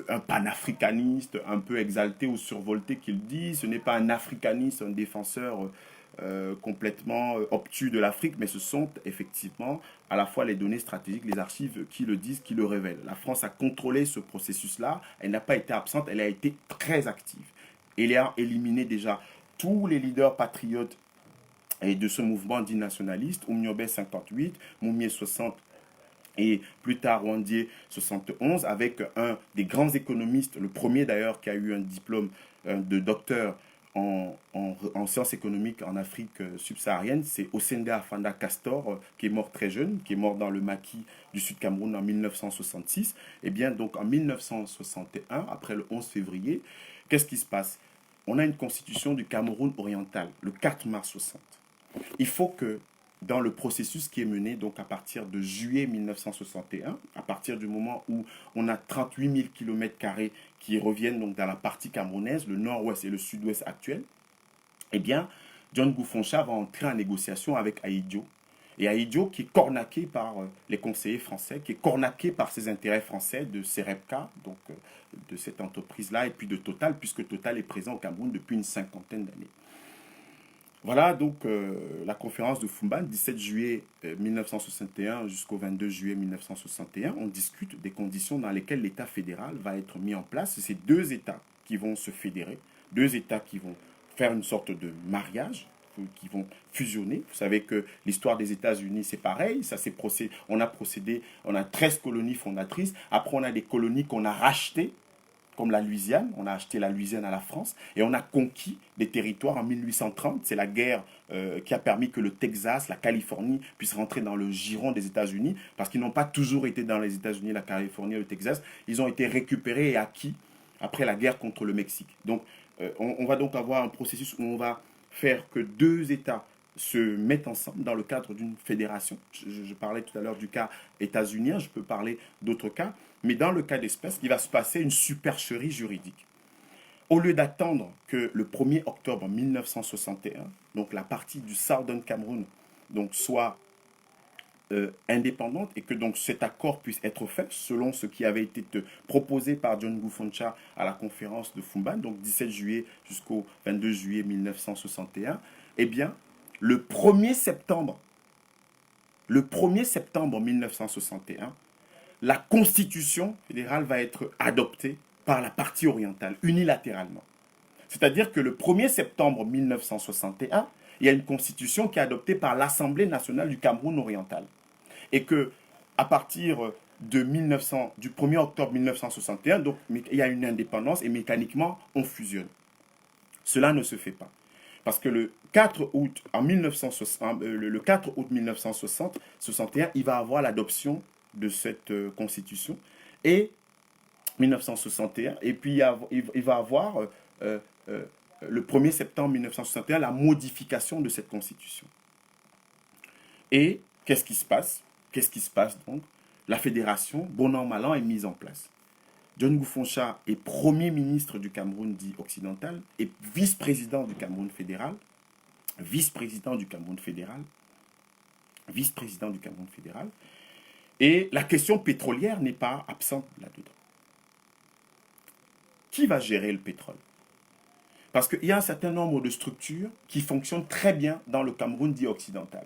un panafricaniste un peu exalté ou survolté qui le dit, ce n'est pas un africaniste, un défenseur complètement obtus de l'Afrique, mais ce sont effectivement à la fois les données stratégiques, les archives qui le disent, qui le révèlent. La France a contrôlé ce processus-là, elle n'a pas été absente, elle a été très active. Elle a éliminé déjà tous les leaders patriotes et de ce mouvement dit nationaliste, Oumniobé 58, Moumié 60 et plus tard Wandier 71, avec un des grands économistes, le premier d'ailleurs qui a eu un diplôme de docteur en sciences économiques en Afrique subsaharienne, c'est Osende Afanda Castor, qui est mort très jeune, qui est mort dans le maquis du Sud Cameroun en 1966. Et bien donc en 1961, après le 11 février, qu'est-ce qui se passe? On a une constitution du Cameroun oriental, le 4 mars 60. Il faut que dans le processus qui est mené donc à partir de juillet 1961, à partir du moment où on a 38 000 km² qui reviennent donc dans la partie camerounaise, le nord-ouest et le sud-ouest actuel, eh bien, John Goufoncha va entrer en négociation avec Ahidjo. Et Ahidjo, qui est cornaqué par les conseillers français, qui est cornaqué par ses intérêts français de Serepka, donc de cette entreprise-là, et puis de Total, puisque Total est présent au Cameroun depuis une cinquantaine d'années. Voilà donc la conférence de Fumban, 17 juillet 1961 jusqu'au 22 juillet 1961. On discute des conditions dans lesquelles l'État fédéral va être mis en place. C'est deux États qui vont se fédérer, deux États qui vont faire une sorte de mariage, qui vont fusionner. Vous savez que l'histoire des États-Unis, c'est pareil. On a 13 colonies fondatrices. Après, on a des colonies qu'on a rachetées, comme la Louisiane. On a acheté la Louisiane à la France et on a conquis des territoires en 1830. C'est la guerre qui a permis que le Texas, la Californie puissent rentrer dans le giron des États-Unis parce qu'ils n'ont pas toujours été dans les États-Unis, la Californie et le Texas. Ils ont été récupérés et acquis après la guerre contre le Mexique. Donc, on va donc avoir un processus où on va faire que deux États se mettent ensemble dans le cadre d'une fédération. Je parlais tout à l'heure du cas états-unien, je peux parler d'autres cas, mais dans le cas d'espèce, il va se passer une supercherie juridique. Au lieu d'attendre que le 1er octobre 1961, donc la partie du Southern Cameroun donc, soit indépendante et que donc cet accord puisse être fait selon ce qui avait été proposé par John Goufoncha à la conférence de Fumban, donc 17 juillet jusqu'au 22 juillet 1961, eh bien, le 1er septembre, 1961, la constitution fédérale va être adoptée par la partie orientale, unilatéralement. C'est-à-dire que le 1er septembre 1961, il y a une constitution qui est adoptée par l'Assemblée nationale du Cameroun oriental. Et que, à partir du 1er octobre 1961, donc, il y a une indépendance et mécaniquement, on fusionne. Cela ne se fait pas. Parce que le 4 août, 1961, il va avoir l'adoption de cette constitution. Et 1961, et puis il va avoir le 1er septembre 1961, la modification de cette constitution. Et qu'est-ce qui se passe? Qu'est-ce qui se passe donc? La fédération, bon an, mal an, est mise en place. John Goufoncha est premier ministre du Cameroun dit occidental et vice-président du Cameroun fédéral. Vice-président du Cameroun fédéral. Vice-président du Cameroun fédéral. Et la question pétrolière n'est pas absente là-dedans. Qui va gérer le pétrole? Parce qu'il y a un certain nombre de structures qui fonctionnent très bien dans le Cameroun dit occidental.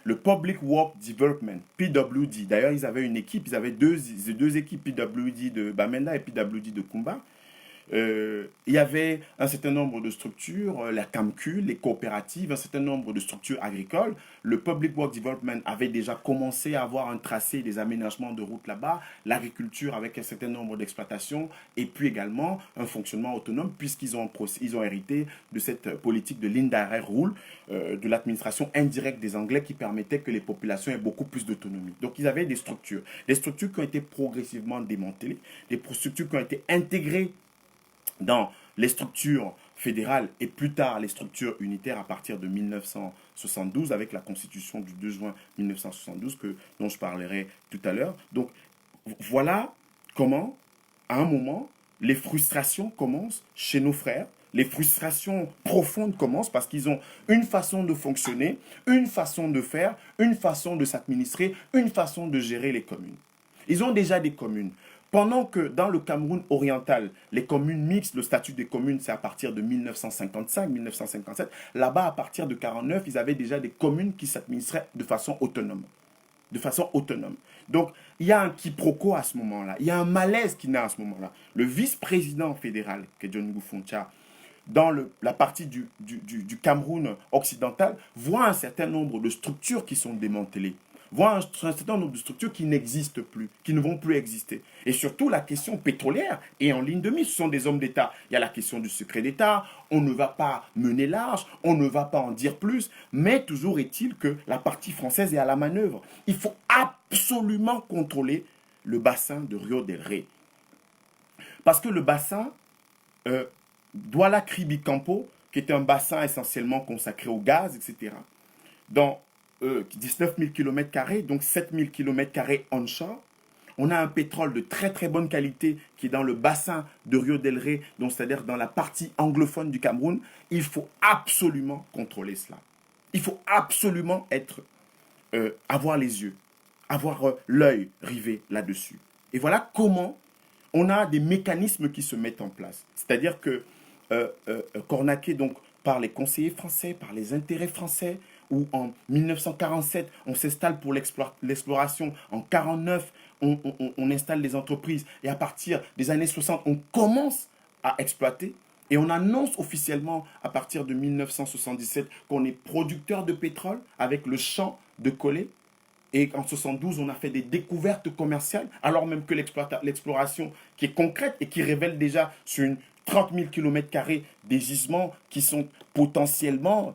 Le Public Work Development, PWD. D'ailleurs, ils avaient une équipe, ils avaient deux équipes, PWD de Bamenda et PWD de Kumba. Il y avait un certain nombre de structures, la CAMCU, les coopératives, un certain nombre de structures agricoles. Le Public Work Development avait déjà commencé à avoir un tracé des aménagements de routes là-bas, l'agriculture avec un certain nombre d'exploitations, et puis également un fonctionnement autonome, puisqu'ils ont hérité de cette politique de l'indirect rule, de l'administration indirecte des Anglais qui permettait que les populations aient beaucoup plus d'autonomie. Donc ils avaient des structures qui ont été progressivement démantelées, des structures qui ont été intégrées dans les structures fédérales et plus tard les structures unitaires à partir de 1972 avec la constitution du 2 juin 1972 dont je parlerai tout à l'heure. Donc voilà comment, à un moment, les frustrations commencent chez nos frères. Les frustrations profondes commencent parce qu'ils ont une façon de fonctionner, une façon de faire, une façon de s'administrer, une façon de gérer les communes. Ils ont déjà des communes. Pendant que dans le Cameroun oriental, les communes mixtes, le statut des communes, c'est à partir de 1955-1957. Là-bas, à partir de 1949, ils avaient déjà des communes qui s'administraient de façon autonome. Donc, il y a un quiproquo à ce moment-là. Il y a un malaise qui naît à ce moment-là. Le vice-président fédéral, qui est John Goufoncha, dans la partie du Cameroun occidental, voit un certain nombre de structures qui sont démantelées. Voit un certain nombre de structures qui n'existent plus, qui ne vont plus exister. Et surtout, la question pétrolière est en ligne de mise. Ce sont des hommes d'État. Il y a la question du secret d'État. On ne va pas mener large, on ne va pas en dire plus. Mais toujours est-il que la partie française est à la manœuvre. Il faut absolument contrôler le bassin de Rio del Rey. Parce que le bassin Douala Kribi-Campo, qui est un bassin essentiellement consacré au gaz, etc., dans 19 000 km², donc 7 000 km² onshore. On a un pétrole de très très bonne qualité qui est dans le bassin de Rio del Rey, donc c'est-à-dire dans la partie anglophone du Cameroun. Il faut absolument contrôler cela. Il faut absolument avoir les yeux, avoir l'œil rivé là-dessus. Et voilà comment on a des mécanismes qui se mettent en place. C'est-à-dire que cornaqué donc par les conseillers français, par les intérêts français, où en 1947, on s'installe pour l'exploration. En 1949, on installe des entreprises. Et à partir des années 60, on commence à exploiter. Et on annonce officiellement, à partir de 1977, qu'on est producteur de pétrole avec le champ de Collet. Et en 1972, on a fait des découvertes commerciales, alors même que l'exploration qui est concrète et qui révèle déjà sur une 30 000 km² des gisements qui sont potentiellement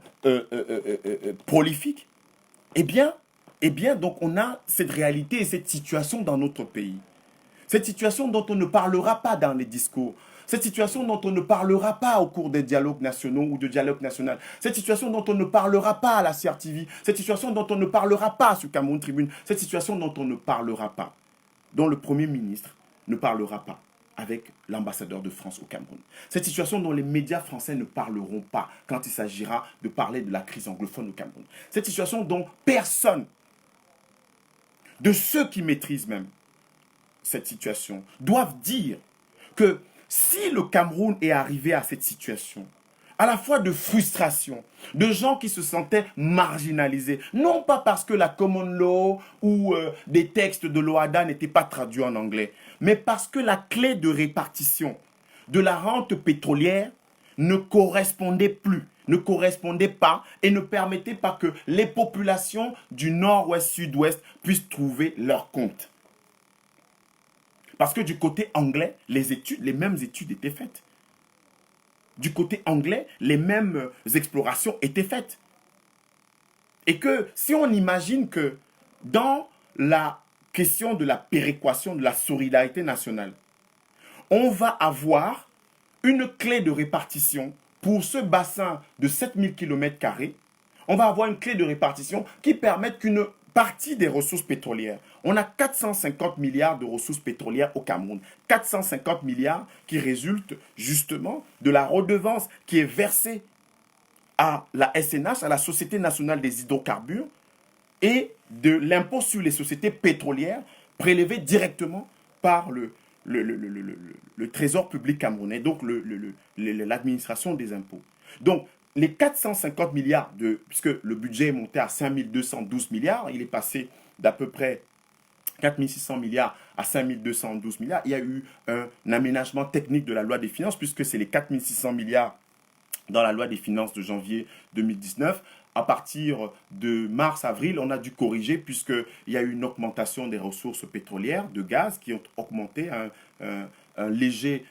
prolifiques, eh bien, donc on a cette réalité et cette situation dans notre pays. Cette situation dont on ne parlera pas dans les discours. Cette situation dont on ne parlera pas au cours des dialogues nationaux ou de dialogue national. Cette situation dont on ne parlera pas à la CRTV. Cette situation dont on ne parlera pas sur Cameroun Tribune. Cette situation dont on ne parlera pas. Dont le Premier ministre ne parlera pas avec l'ambassadeur de France au Cameroun. Cette situation dont les médias français ne parleront pas quand il s'agira de parler de la crise anglophone au Cameroun. Cette situation dont personne, de ceux qui maîtrisent même cette situation, doivent dire que si le Cameroun est arrivé à cette situation, à la fois de frustration, de gens qui se sentaient marginalisés, non pas parce que la common law ou des textes de l'OHADA n'étaient pas traduits en anglais, mais parce que la clé de répartition de la rente pétrolière ne correspondait plus, ne correspondait pas et ne permettait pas que les populations du nord-ouest, sud-ouest puissent trouver leur compte. Parce que du côté anglais, les mêmes études étaient faites. Du côté anglais, les mêmes explorations étaient faites. Et que si on imagine que dans la question de la péréquation, de la solidarité nationale, on va avoir une clé de répartition pour ce bassin de 7000 km², on va avoir une clé de répartition qui permette qu'une partie des ressources pétrolières, on a 450 milliards de ressources pétrolières au Cameroun. 450 milliards qui résultent justement de la redevance qui est versée à la SNH, à la Société nationale des hydrocarbures, et de l'impôt sur les sociétés pétrolières prélevé directement par le Trésor public camerounais, donc l'administration des impôts. Donc, les 450 milliards, puisque le budget est monté à 5212 milliards, il est passé d'à peu près 4600 milliards à 5212 milliards, il y a eu un aménagement technique de la loi des finances, puisque c'est les 4600 milliards dans la loi des finances de janvier 2019. À partir de mars-avril, on a dû corriger puisqu'il y a eu une augmentation des ressources pétrolières, de gaz, qui ont augmenté une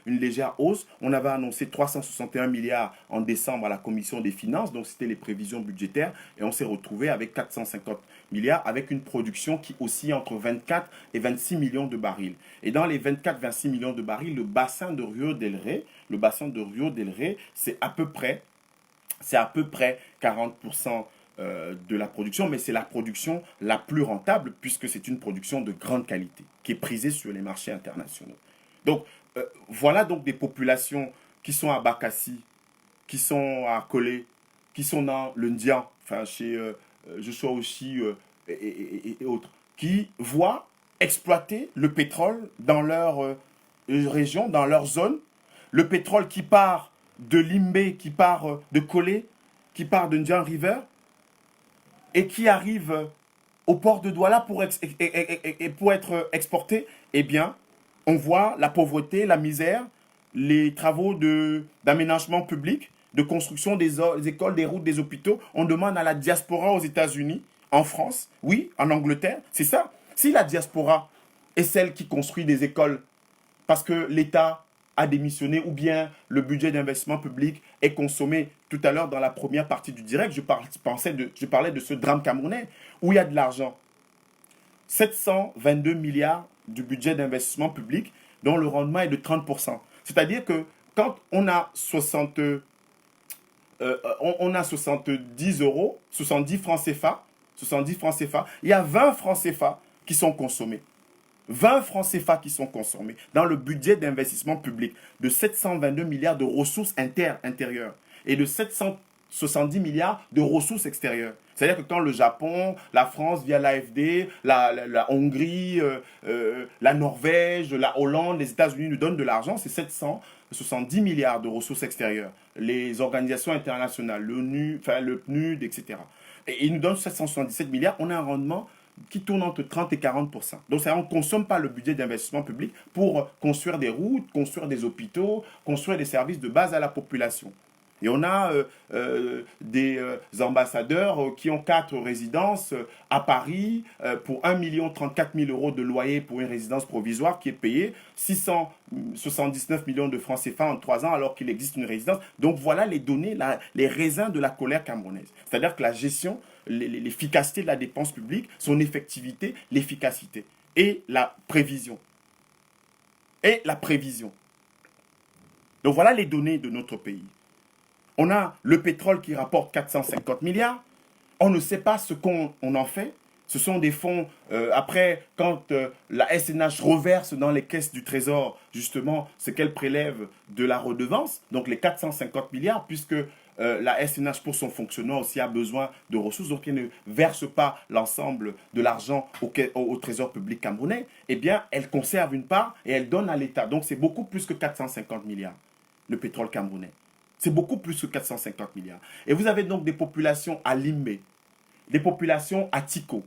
légère hausse. On avait annoncé 361 milliards en décembre à la commission des finances, donc c'était les prévisions budgétaires, et on s'est retrouvé avec 450 milliards, avec une production qui oscille entre 24 et 26 millions de barils. Et dans les 24-26 millions de barils, le bassin de Rio del Rey, c'est à peu près 40% de la production, mais c'est la production la plus rentable puisque c'est une production de grande qualité qui est prisée sur les marchés internationaux. Donc, voilà donc des populations qui sont à Bakassi, qui sont à Kolé, qui sont dans le Ndian, enfin chez Joshua Oshi et autres, qui voient exploiter le pétrole dans leur région, dans leur zone, le pétrole qui part de Limbe, qui part de Kolé, qui part de Ndian River et qui arrive au port de Douala pour être exporté, eh bien, on voit la pauvreté, la misère, les travaux d'aménagement public, de construction des écoles, des routes, des hôpitaux. On demande à la diaspora aux États-Unis, en France, oui, en Angleterre, c'est ça. Si la diaspora est celle qui construit des écoles parce que l'État a démissionné ou bien le budget d'investissement public est consommé. Tout à l'heure, dans la première partie du direct, je parlais de ce drame camerounais où il y a de l'argent. 722 milliards du budget d'investissement public dont le rendement est de 30%. C'est-à-dire que quand on a 70 euros, 70 francs CFA, il y a 20 francs CFA qui sont consommés. 20 francs CFA qui sont consommés dans le budget d'investissement public de 722 milliards de ressources intérieures et de 770 milliards de ressources extérieures. C'est-à-dire que quand le Japon, la France via l'AFD, la Hongrie, la Norvège, la Hollande, les États-Unis nous donnent de l'argent, c'est 770 milliards de ressources extérieures. Les organisations internationales, l'ONU, enfin, le PNUD, etc. Et ils nous donnent 777 milliards, on a un rendement qui tourne entre 30 et 40%. Donc, ça, on ne consomme pas le budget d'investissement public pour construire des routes, construire des hôpitaux, construire des services de base à la population. Et on a des ambassadeurs qui ont 4 résidences à Paris pour 1,34 million € de loyer pour une résidence provisoire qui est payée 679 millions de francs CFA en 3 ans alors qu'il existe une résidence. Donc voilà les données, les raisins de la colère camerounaise. C'est-à-dire que la gestion, l'efficacité de la dépense publique, son effectivité, l'efficacité et la prévision. Donc voilà les données de notre pays. On a le pétrole qui rapporte 450 milliards. On ne sait pas ce qu'on en fait. Ce sont des fonds, après, quand la SNH reverse dans les caisses du Trésor, justement, ce qu'elle prélève de la redevance, donc les 450 milliards, puisque la SNH, pour son fonctionnement aussi, a besoin de ressources, donc elle ne verse pas l'ensemble de l'argent au Trésor public camerounais, eh bien, elle conserve une part et elle donne à l'État. Donc, c'est beaucoup plus que 450 milliards, le pétrole camerounais. C'est beaucoup plus que 450 milliards. Et vous avez donc des populations à Limbe, des populations à Tiko,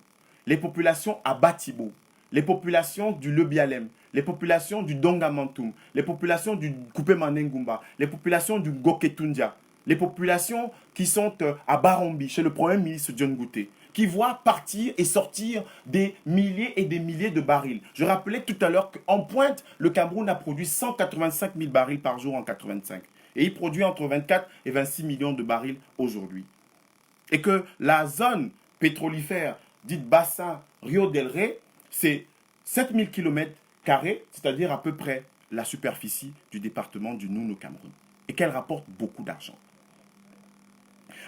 les populations à Batibo, les populations du Lebialem, les populations du Dongamantoum, les populations du Coupé Manengumba, les populations du Goketundia, les populations qui sont à Barombi, chez le Premier ministre John Gouté, qui voient partir et sortir des milliers et des milliers de barils. Je rappelais tout à l'heure qu'en pointe, le Cameroun a produit 185 000 barils par jour en 1985. Et il produit entre 24 et 26 millions de barils aujourd'hui. Et que la zone pétrolifère dite bassin Rio del Rey, c'est 7000 km², c'est-à-dire à peu près la superficie du département du Noun au Cameroun. Et qu'elle rapporte beaucoup d'argent.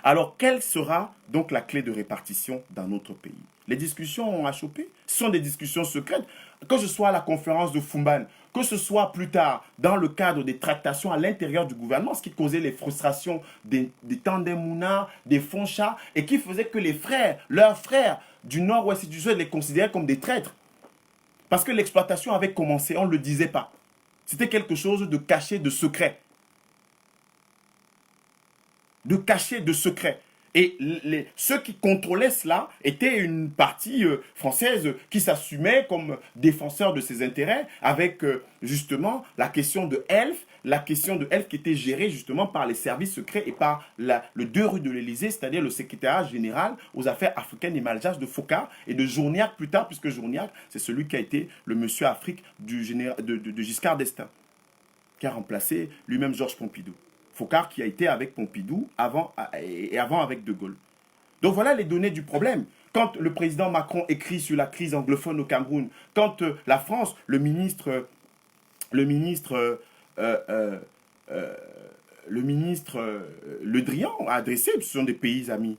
Alors, quelle sera donc la clé de répartition dans notre pays? Les discussions ont achoppé, ce sont des discussions secrètes, que ce soit à la conférence de Fumban, que ce soit plus tard dans le cadre des tractations à l'intérieur du gouvernement, ce qui causait les frustrations des Tandemmouna, des Foncha, et qui faisait que les frères, leurs frères du nord-ouest et du sud, les considéraient comme des traîtres. Parce que l'exploitation avait commencé, on ne le disait pas. C'était quelque chose de caché, de secret. De caché, de secret. Et ceux qui contrôlaient cela étaient une partie française qui s'assumait comme défenseur de ses intérêts avec justement la question de Elf qui était gérée justement par les services secrets et par le 2 rue de l'Élysée, c'est-à-dire le secrétariat général aux affaires africaines et malgaches de Foccart et de Journiac plus tard, puisque Journiac, c'est celui qui a été le monsieur Afrique de Giscard d'Estaing, qui a remplacé lui-même Georges Pompidou. Foccart qui a été avec Pompidou avant avec De Gaulle. Donc voilà les données du problème. Quand le président Macron écrit sur la crise anglophone au Cameroun, quand la France, le ministre Le Drian a adressé, ce sont des pays amis.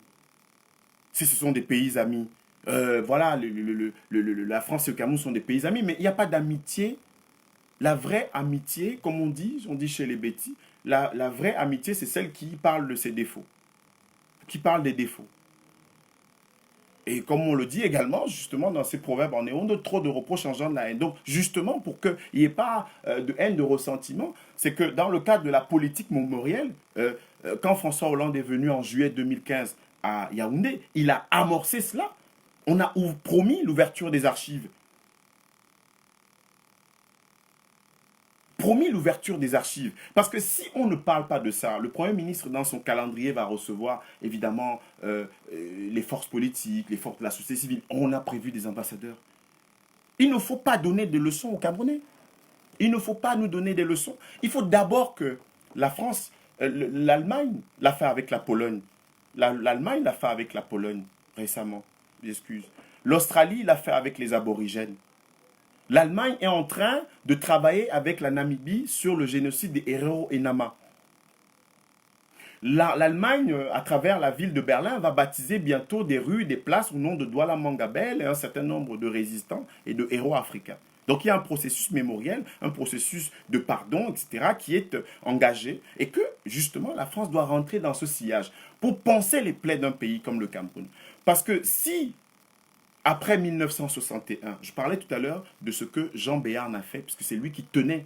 Si ce sont des pays amis, voilà, la France et le Cameroun sont des pays amis, mais il n'y a pas d'amitié. La vraie amitié, comme on dit chez les bêtis, la vraie amitié, c'est celle qui parle de ses défauts, qui parle des défauts. Et comme on le dit également, justement, dans ces proverbes en néon, de trop de reproches engendrent la haine. Donc, justement, pour qu'il n'y ait pas de haine, de ressentiment, c'est que dans le cadre de la politique mémorielle, quand François Hollande est venu en juillet 2015 à Yaoundé, il a amorcé cela. On a promis l'ouverture des archives. Promis l'ouverture des archives. Parce que si on ne parle pas de ça, le Premier ministre, dans son calendrier, va recevoir, évidemment, les forces politiques, les forces de la société civile. On a prévu des ambassadeurs. Il ne faut pas donner de leçons aux Camerounais. Il ne faut pas nous donner des leçons. Il faut d'abord que la France, l'Allemagne l'a fait avec la Pologne. L'Allemagne l'a fait avec la Pologne récemment. J'excuse. L'Australie l'a fait avec les aborigènes. L'Allemagne est en train de travailler avec la Namibie sur le génocide des Herero et Nama. L'Allemagne, à travers la ville de Berlin, va baptiser bientôt des rues, des places au nom de Douala Mangabel et un certain nombre de résistants et de héros africains. Donc il y a un processus mémoriel, un processus de pardon, etc., qui est engagé et que, justement, la France doit rentrer dans ce sillage pour penser les plaies d'un pays comme le Cameroun. Parce que si après 1961, je parlais tout à l'heure de ce que Jean Béarn a fait, puisque c'est lui qui tenait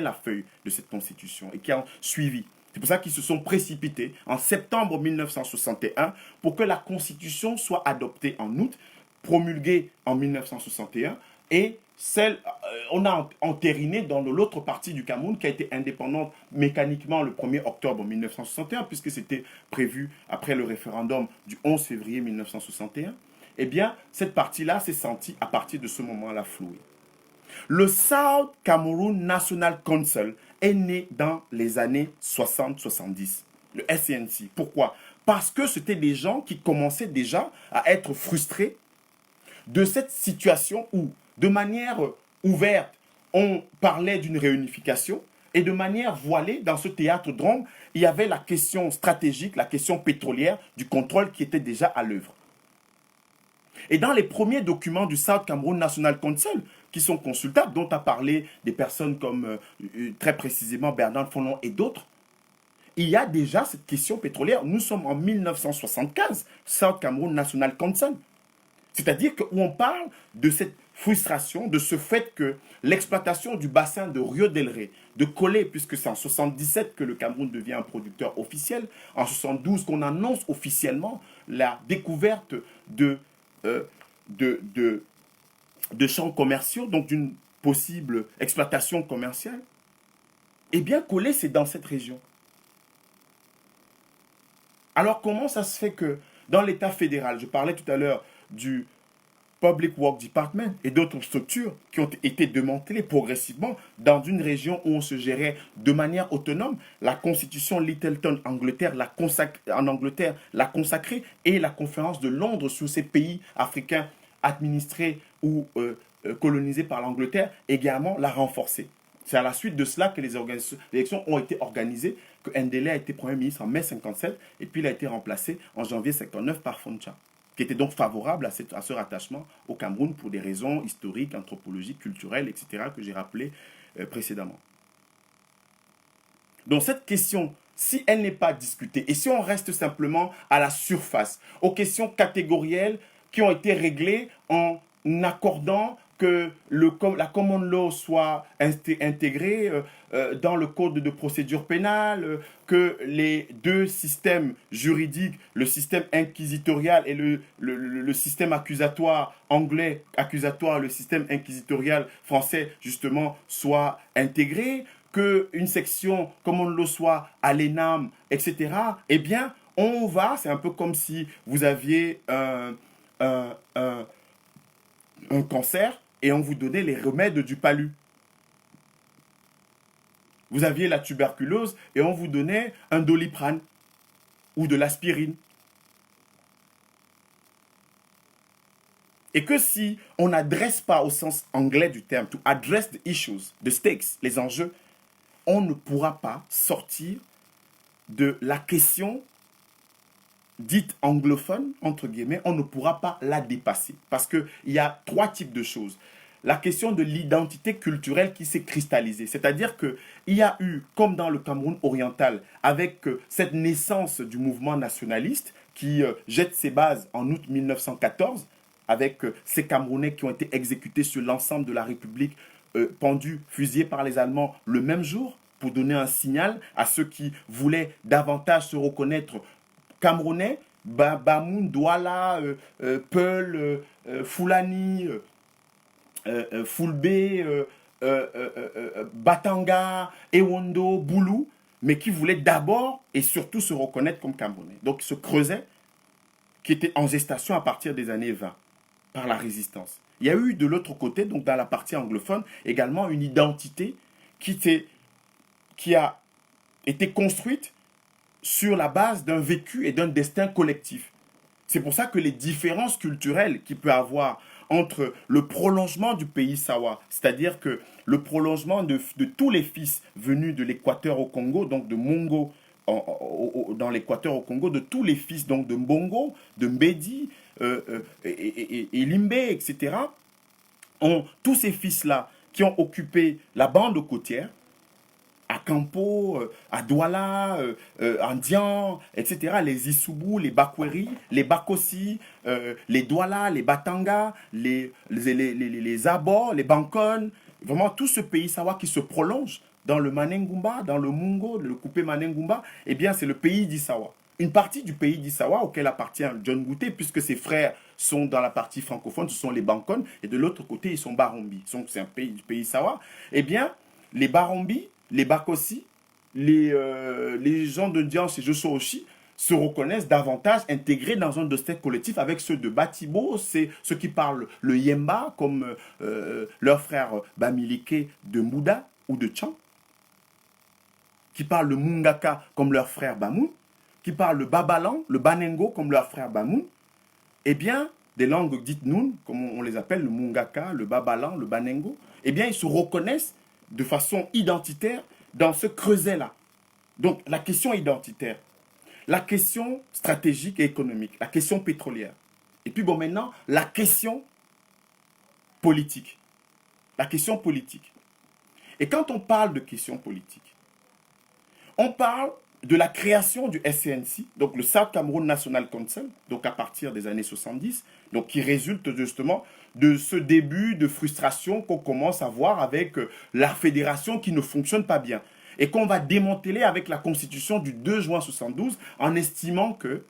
la feuille de cette constitution et qui a suivi. C'est pour ça qu'ils se sont précipités en septembre 1961 pour que la constitution soit adoptée en août, promulguée en 1961 et on a entériné dans l'autre partie du Cameroun qui a été indépendante mécaniquement le 1er octobre 1961 puisque c'était prévu après le référendum du 11 février 1961. Eh bien, cette partie-là s'est sentie à partir de ce moment-là flouée. Le South Cameroon National Council est né dans les années 60-70, le SCNC. Pourquoi? Parce que c'était des gens qui commençaient déjà à être frustrés de cette situation où, de manière ouverte, on parlait d'une réunification et de manière voilée, dans ce théâtre de Rome, il y avait la question stratégique, la question pétrolière du contrôle qui était déjà à l'œuvre. Et dans les premiers documents du South Cameroon National Council, qui sont consultables, dont a parlé des personnes comme très précisément Bernard Follon et d'autres, il y a déjà cette question pétrolière. Nous sommes en 1975, South Cameroon National Council. C'est-à-dire où on parle de cette frustration, de ce fait que l'exploitation du bassin de Rio del Rey, de Colé, puisque c'est en 1977 que le Cameroun devient un producteur officiel, en 1972 qu'on annonce officiellement la découverte de champs commerciaux, donc d'une possible exploitation commerciale, eh bien, Colé, c'est dans cette région. Alors, comment ça se fait que dans l'État fédéral, je parlais tout à l'heure du Public Works Department et d'autres structures qui ont été démantelées progressivement dans une région où on se gérait de manière autonome, la constitution Littleton en Angleterre l'a consacrée et la conférence de Londres sur ces pays africains administrés ou colonisés par l'Angleterre également l'a renforcée. C'est à la suite de cela que les élections ont été organisées, que Ndélé a été Premier ministre en mai 57, et puis il a été remplacé en janvier 59 par Foncha, qui était donc favorable à ce rattachement au Cameroun pour des raisons historiques, anthropologiques, culturelles, etc., que j'ai rappelées précédemment. Donc cette question, si elle n'est pas discutée, et si on reste simplement à la surface, aux questions catégorielles qui ont été réglées en accordant que la common law soit intégrée dans le code de procédure pénale, que les deux systèmes juridiques, le système inquisitorial et le système accusatoire anglais, accusatoire, le système inquisitorial français, justement, soient intégrés, qu'une section common law soit à l'ENAM, etc., eh bien, on va, c'est un peu comme si vous aviez un cancer et on vous donnait les remèdes du palu. Vous aviez la tuberculose et on vous donnait un Doliprane ou de l'aspirine. Et que si on n'adresse pas au sens anglais du terme, to address the issues, the stakes, les enjeux, on ne pourra pas sortir de la question dite anglophone, entre guillemets, on ne pourra pas la dépasser. Parce qu'il y a trois types de choses. La question de l'identité culturelle qui s'est cristallisée. C'est-à-dire qu'il y a eu, comme dans le Cameroun oriental, avec cette naissance du mouvement nationaliste qui jette ses bases en août 1914, avec ces Camerounais qui ont été exécutés sur l'ensemble de la République, pendus, fusillés par les Allemands le même jour, pour donner un signal à ceux qui voulaient davantage se reconnaître Camerounais, Bamoun, Douala, Peul, Fulani, Fulbe, Batanga, Ewondo, Boulou, mais qui voulaient d'abord et surtout se reconnaître comme Camerounais. Donc ce creuset qui était en gestation à partir des années 20 par la résistance. Il y a eu de l'autre côté, donc dans la partie anglophone, également une identité qui a été construite sur la base d'un vécu et d'un destin collectif. C'est pour ça que les différences culturelles qu'il peut y avoir entre le prolongement du pays Sawa, c'est-à-dire que le prolongement de tous les fils venus de l'Équateur au Congo, donc de Mongo dans l'Équateur au Congo, de tous les fils donc de Mbongo, de Mbedi et Limbe, etc., tous ces fils-là qui ont occupé la bande côtière, à Campo, à Douala, Andian, etc., les Issubou, les Bakweri, les Bakossi, les Douala, les Batanga, les Abor, les Bankon, vraiment tout ce pays Sawa qui se prolonge dans le Manengumba, dans le Mungo, le coupé Manengumba, eh bien c'est le pays d'Issawa. Une partie du pays d'Issawa auquel appartient John Gouté, puisque ses frères sont dans la partie francophone, ce sont les Bankon, et de l'autre côté, ils sont Barombi. Donc c'est un pays du pays Sawa. Eh bien, les Barombi, les Bakossi, les gens de Dian et Joshua se reconnaissent davantage intégrés dans un destin collectif avec ceux de Batibo, c'est ceux qui parlent le Yemba, comme leur frère Bamileke de Mouda ou de Tchan, qui parlent le Mungaka comme leur frère Bamoun, qui parlent le Babalan, le Banengo comme leur frère Bamoun, eh bien, des langues dites Noun, comme on les appelle, le Mungaka, le Babalan, le Banengo, eh bien, ils se reconnaissent de façon identitaire dans ce creuset-là. Donc, la question identitaire, la question stratégique et économique, la question pétrolière. Et puis, bon, maintenant, la question politique. La question politique. Et quand on parle de question politique, on parle de la création du SCNC, donc le South Cameroon National Council, donc à partir des années 70, donc qui résulte justement de ce début de frustration qu'on commence à voir avec la fédération qui ne fonctionne pas bien et qu'on va démanteler avec la constitution du 2 juin 72 en estimant que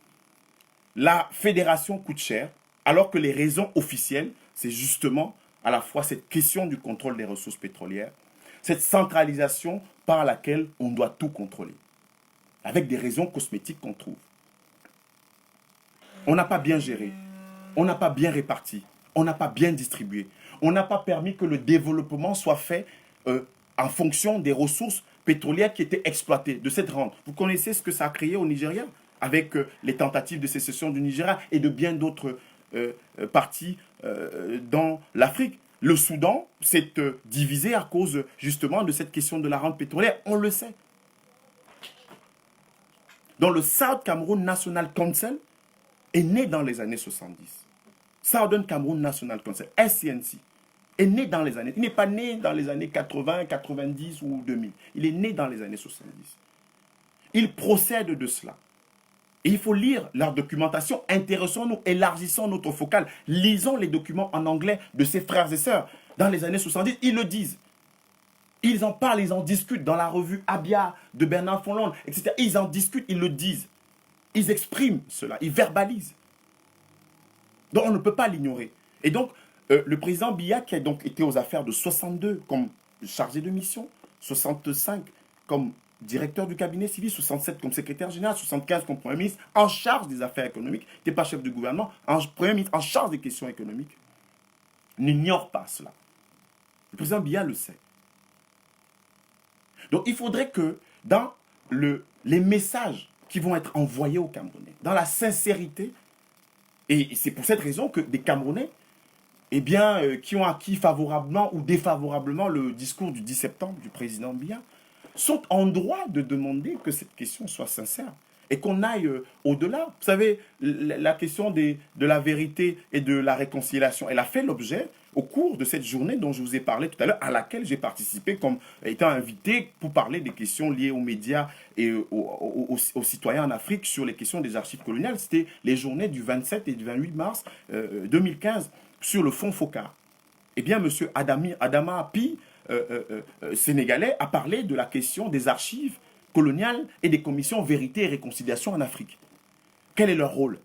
la fédération coûte cher, alors que les raisons officielles, c'est justement à la fois cette question du contrôle des ressources pétrolières, cette centralisation par laquelle on doit tout contrôler, avec des raisons cosmétiques qu'on trouve. On n'a pas bien géré, on n'a pas bien réparti, on n'a pas bien distribué, on n'a pas permis que le développement soit fait en fonction des ressources pétrolières qui étaient exploitées, de cette rente. Vous connaissez ce que ça a créé au Nigeria, avec les tentatives de sécession du Nigeria et de bien d'autres parties dans l'Afrique. le Soudan s'est divisé à cause justement de cette question de la rente pétrolière. On le sait. Dans le South Cameroon National Council est né dans les années 70. Southern Cameroon National Council, SCNC, est né dans les années... Il n'est pas né dans les années 80, 90 ou 2000. Il est né dans les années 70. Il procède de cela. Et il faut lire leur documentation. Intéressons-nous, élargissons notre focale. Lisons les documents en anglais de ses frères et sœurs. Dans les années 70, ils le disent. Ils en parlent, ils en discutent dans la revue Abia de Bernard Fonlonde, etc. Ils en discutent, ils le disent. Ils expriment cela, ils verbalisent. Donc on ne peut pas l'ignorer. Et donc, le président Biya, qui a donc été aux affaires de 62 comme chargé de mission, 65 comme directeur du cabinet civil, 67 comme secrétaire général, 75 comme premier ministre, en charge des affaires économiques, n'était pas chef du gouvernement, premier ministre en charge des questions économiques, n'ignore pas cela. Le président Biya le sait. Donc il faudrait que dans les messages qui vont être envoyés aux Camerounais, dans la sincérité, et c'est pour cette raison que des Camerounais, eh bien, qui ont acquis favorablement ou défavorablement le discours du 10 septembre du président Biya, sont en droit de demander que cette question soit sincère et qu'on aille au-delà. Vous savez, la question de la vérité et de la réconciliation, elle a fait l'objet au cours de cette journée dont je vous ai parlé tout à l'heure, à laquelle j'ai participé comme étant invité pour parler des questions liées aux médias et aux citoyens en Afrique sur les questions des archives coloniales. C'était les journées du 27 et du 28 mars 2015 sur le fonds FOCAR. Eh bien, M. Adama Api, sénégalais, a parlé de la question des archives coloniales et des commissions vérité et réconciliation en Afrique. Quel est leur rôle?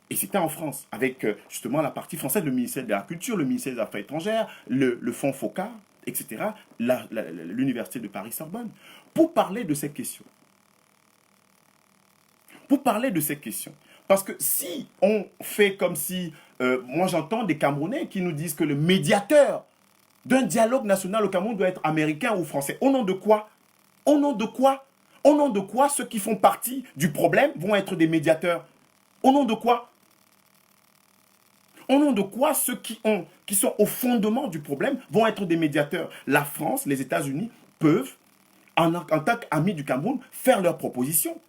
Et c'était en France, avec justement la partie française, le ministère de la Culture, le ministère des Affaires étrangères, le fonds FOCAR, etc., l'Université de Paris-Sorbonne, pour parler de ces questions. Pour parler de ces questions. Parce que si on fait comme si... moi, j'entends des Camerounais qui nous disent que le médiateur d'un dialogue national au Cameroun doit être américain ou français. Au nom de quoi? Au nom de quoi? Au nom de quoi ceux qui font partie du problème vont être des médiateurs? Au nom de quoi? Au nom de quoi ceux qui sont au fondement du problème vont être des médiateurs? La France, les États-Unis peuvent, en tant qu'amis du Cameroun, faire leurs propositions.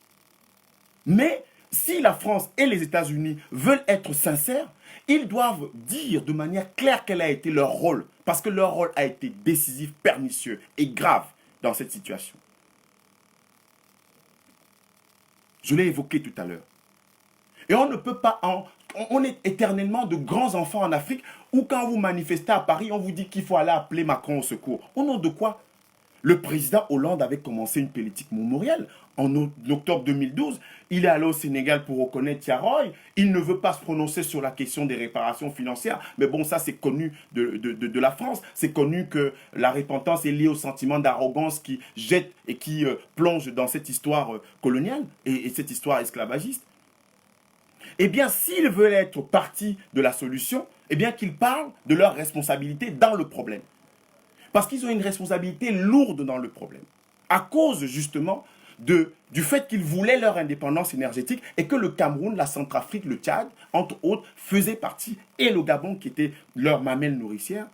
Mais si la France et les États-Unis veulent être sincères, ils doivent dire de manière claire quel a été leur rôle. Parce que leur rôle a été décisif, pernicieux et grave dans cette situation. Je l'ai évoqué tout à l'heure. Et on ne peut pas... On est éternellement de grands enfants en Afrique où quand vous manifestez à Paris, on vous dit qu'il faut aller appeler Macron au secours. Au nom de quoi? Le président Hollande avait commencé une politique mémorielle. En octobre 2012, il est allé au Sénégal pour reconnaître Tiaroy. Il ne veut pas se prononcer sur la question des réparations financières. Mais bon, ça c'est connu de la France. C'est connu que la repentance est liée au sentiment d'arrogance qui jette et qui plonge dans cette histoire coloniale et cette histoire esclavagiste. Eh bien, s'ils veulent être partie de la solution, eh bien qu'ils parlent de leur responsabilité dans le problème. Parce qu'ils ont une responsabilité lourde dans le problème. À cause, justement, du fait qu'ils voulaient leur indépendance énergétique et que le Cameroun, la Centrafrique, le Tchad, entre autres, faisaient partie, et le Gabon, qui était leur mamelle nourricière,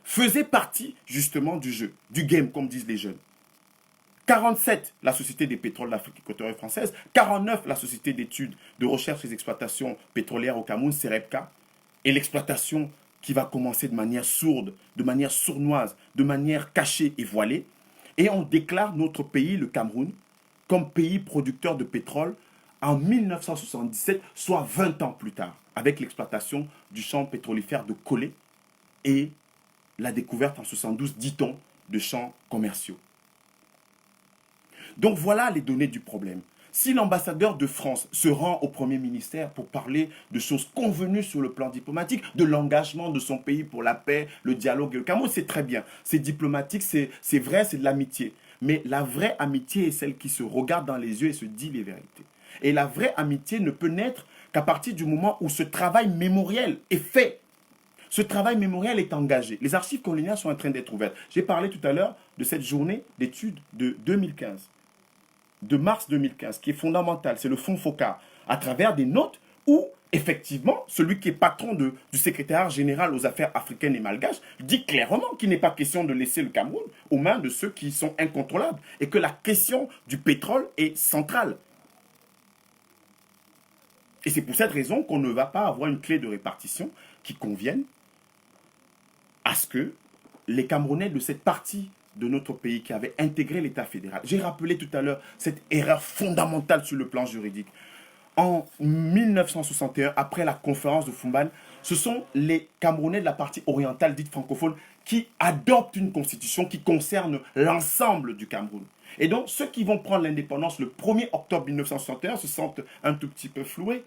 faisaient partie, justement, du jeu, du game, comme disent les jeunes. 47, la Société des pétroles d'Afrique équatoriale française. 49, la Société d'études de recherche et exploitation pétrolière au Cameroun, CEREPCA. Et l'exploitation qui va commencer de manière sourde, de manière sournoise, de manière cachée et voilée. Et on déclare notre pays, le Cameroun, comme pays producteur de pétrole en 1977, soit 20 ans plus tard, avec l'exploitation du champ pétrolifère de Kolé et la découverte en 72, dit-on, de champs commerciaux. Donc voilà les données du problème. Si l'ambassadeur de France se rend au Premier ministère pour parler de choses convenues sur le plan diplomatique, de l'engagement de son pays pour la paix, le dialogue et le Cameroun, c'est très bien. C'est diplomatique, c'est vrai, c'est de l'amitié. Mais la vraie amitié est celle qui se regarde dans les yeux et se dit les vérités. Et la vraie amitié ne peut naître qu'à partir du moment où ce travail mémoriel est fait. Ce travail mémoriel est engagé. Les archives coloniales sont en train d'être ouvertes. J'ai parlé tout à l'heure de cette journée d'études de 2015. De mars 2015, qui est fondamental, c'est le fonds FOCAR, à travers des notes où effectivement, celui qui est patron du secrétariat général aux affaires africaines et malgaches dit clairement qu'il n'est pas question de laisser le Cameroun aux mains de ceux qui sont incontrôlables et que la question du pétrole est centrale. Et c'est pour cette raison qu'on ne va pas avoir une clé de répartition qui convienne à ce que les Camerounais de cette partie de notre pays qui avaient intégré l'État fédéral, j'ai rappelé tout à l'heure cette erreur fondamentale sur le plan juridique. En 1961, après la conférence de Fumban, ce sont les Camerounais de la partie orientale dite francophone qui adoptent une constitution qui concerne l'ensemble du Cameroun. Et donc, ceux qui vont prendre l'indépendance le 1er octobre 1961 se sentent un tout petit peu floués.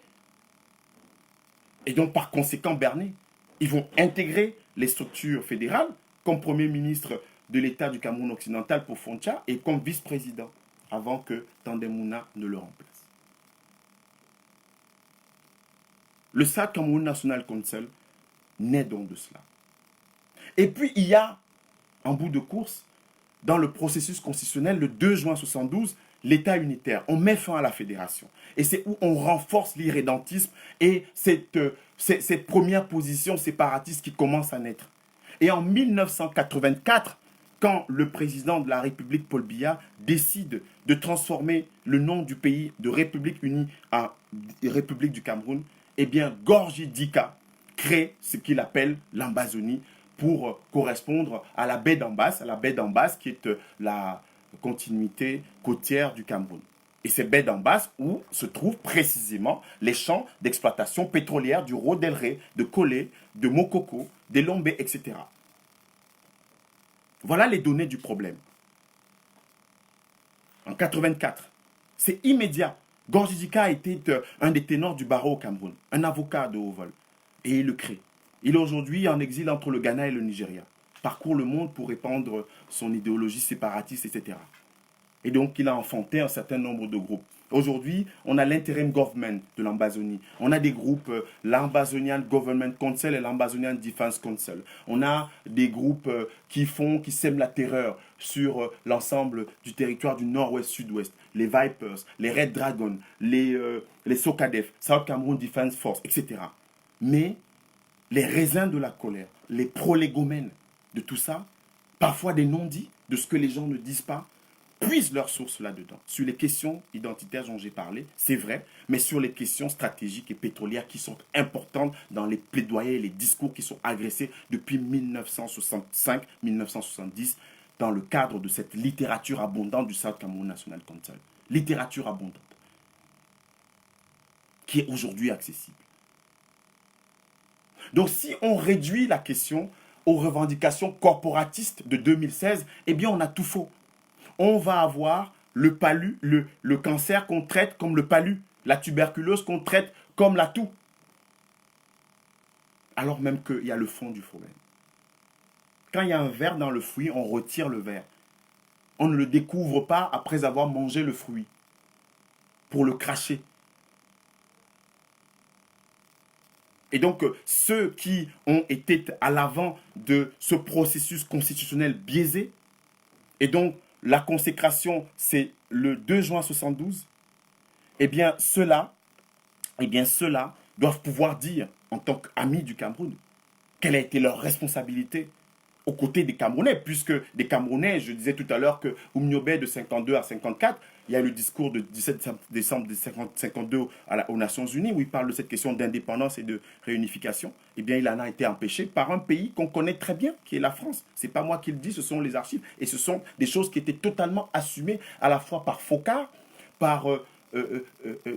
Et donc, par conséquent, bernés. Ils vont intégrer les structures fédérales comme Premier ministre de l'État du Cameroun occidental pour Foncha et comme vice-président avant que Tandemuna ne le remplace. Le SAD Cameroun National Council naît donc de cela. Et puis, il y a, en bout de course, dans le processus constitutionnel, le 2 juin 1972, l'État unitaire. On met fin à la fédération. Et c'est où on renforce l'irrédentisme et cette première position séparatiste qui commence à naître. Et en 1984, quand le président de la République, Paul Biya, décide de transformer le nom du pays de République unie en République du Cameroun, eh bien, Gorgui Dika crée ce qu'il appelle l'Ambazonie pour correspondre à la baie d'Ambas qui est la continuité côtière du Cameroun. Et c'est baie d'Ambas où se trouvent précisément les champs d'exploitation pétrolière du Rodelré, de Kolé, de Mokoko, des Lombé, etc. Voilà les données du problème. En 84, c'est immédiat. Gorgui Dika était un des ténors du barreau au Cameroun, un avocat de haut vol. Et il le crée. Il est aujourd'hui en exil entre le Ghana et le Nigeria. Parcourt le monde pour répandre son idéologie séparatiste, etc. Et donc, il a enfanté un certain nombre de groupes. Aujourd'hui, on a l'interim government de l'Ambazonie. On a des groupes, l'Ambazonian Government Council et l'Ambazonian Defense Council. On a des groupes qui sèment la terreur sur l'ensemble du territoire du nord-ouest, sud-ouest. Les Vipers, les Red Dragons, les SOCADEF, South Cameroon Defense Force, etc. Mais les raisins de la colère, les prolégomènes de tout ça, parfois des non-dits de ce que les gens ne disent pas, puisent leur source là-dedans. Sur les questions identitaires dont j'ai parlé, c'est vrai, mais sur les questions stratégiques et pétrolières qui sont importantes dans les plaidoyers et les discours qui sont agressés depuis 1965-1970 dans le cadre de cette littérature abondante du South Cameroun National Council. Littérature abondante qui est aujourd'hui accessible. Donc si on réduit la question aux revendications corporatistes de 2016, eh bien on a tout faux. On va avoir le palu, le cancer qu'on traite comme le palu, la tuberculose qu'on traite comme la toux. Alors même qu'il y a le fond du problème. Quand il y a un ver dans le fruit, on retire le ver. On ne le découvre pas après avoir mangé le fruit pour le cracher. Et donc, ceux qui ont été à l'avant de ce processus constitutionnel biaisé, et donc la consécration, c'est le 2 juin 1972, eh bien, ceux-là doivent pouvoir dire, en tant qu'amis du Cameroun, quelle a été leur responsabilité aux côtés des Camerounais, puisque des Camerounais, je disais tout à l'heure que Oumniobé de 52 à 54, il y a le discours de 17 décembre 52 aux Nations Unies où il parle de cette question d'indépendance et de réunification. Eh bien, il en a été empêché par un pays qu'on connaît très bien, qui est la France. Ce n'est pas moi qui le dis, ce sont les archives. Et ce sont des choses qui étaient totalement assumées à la fois par Focard, par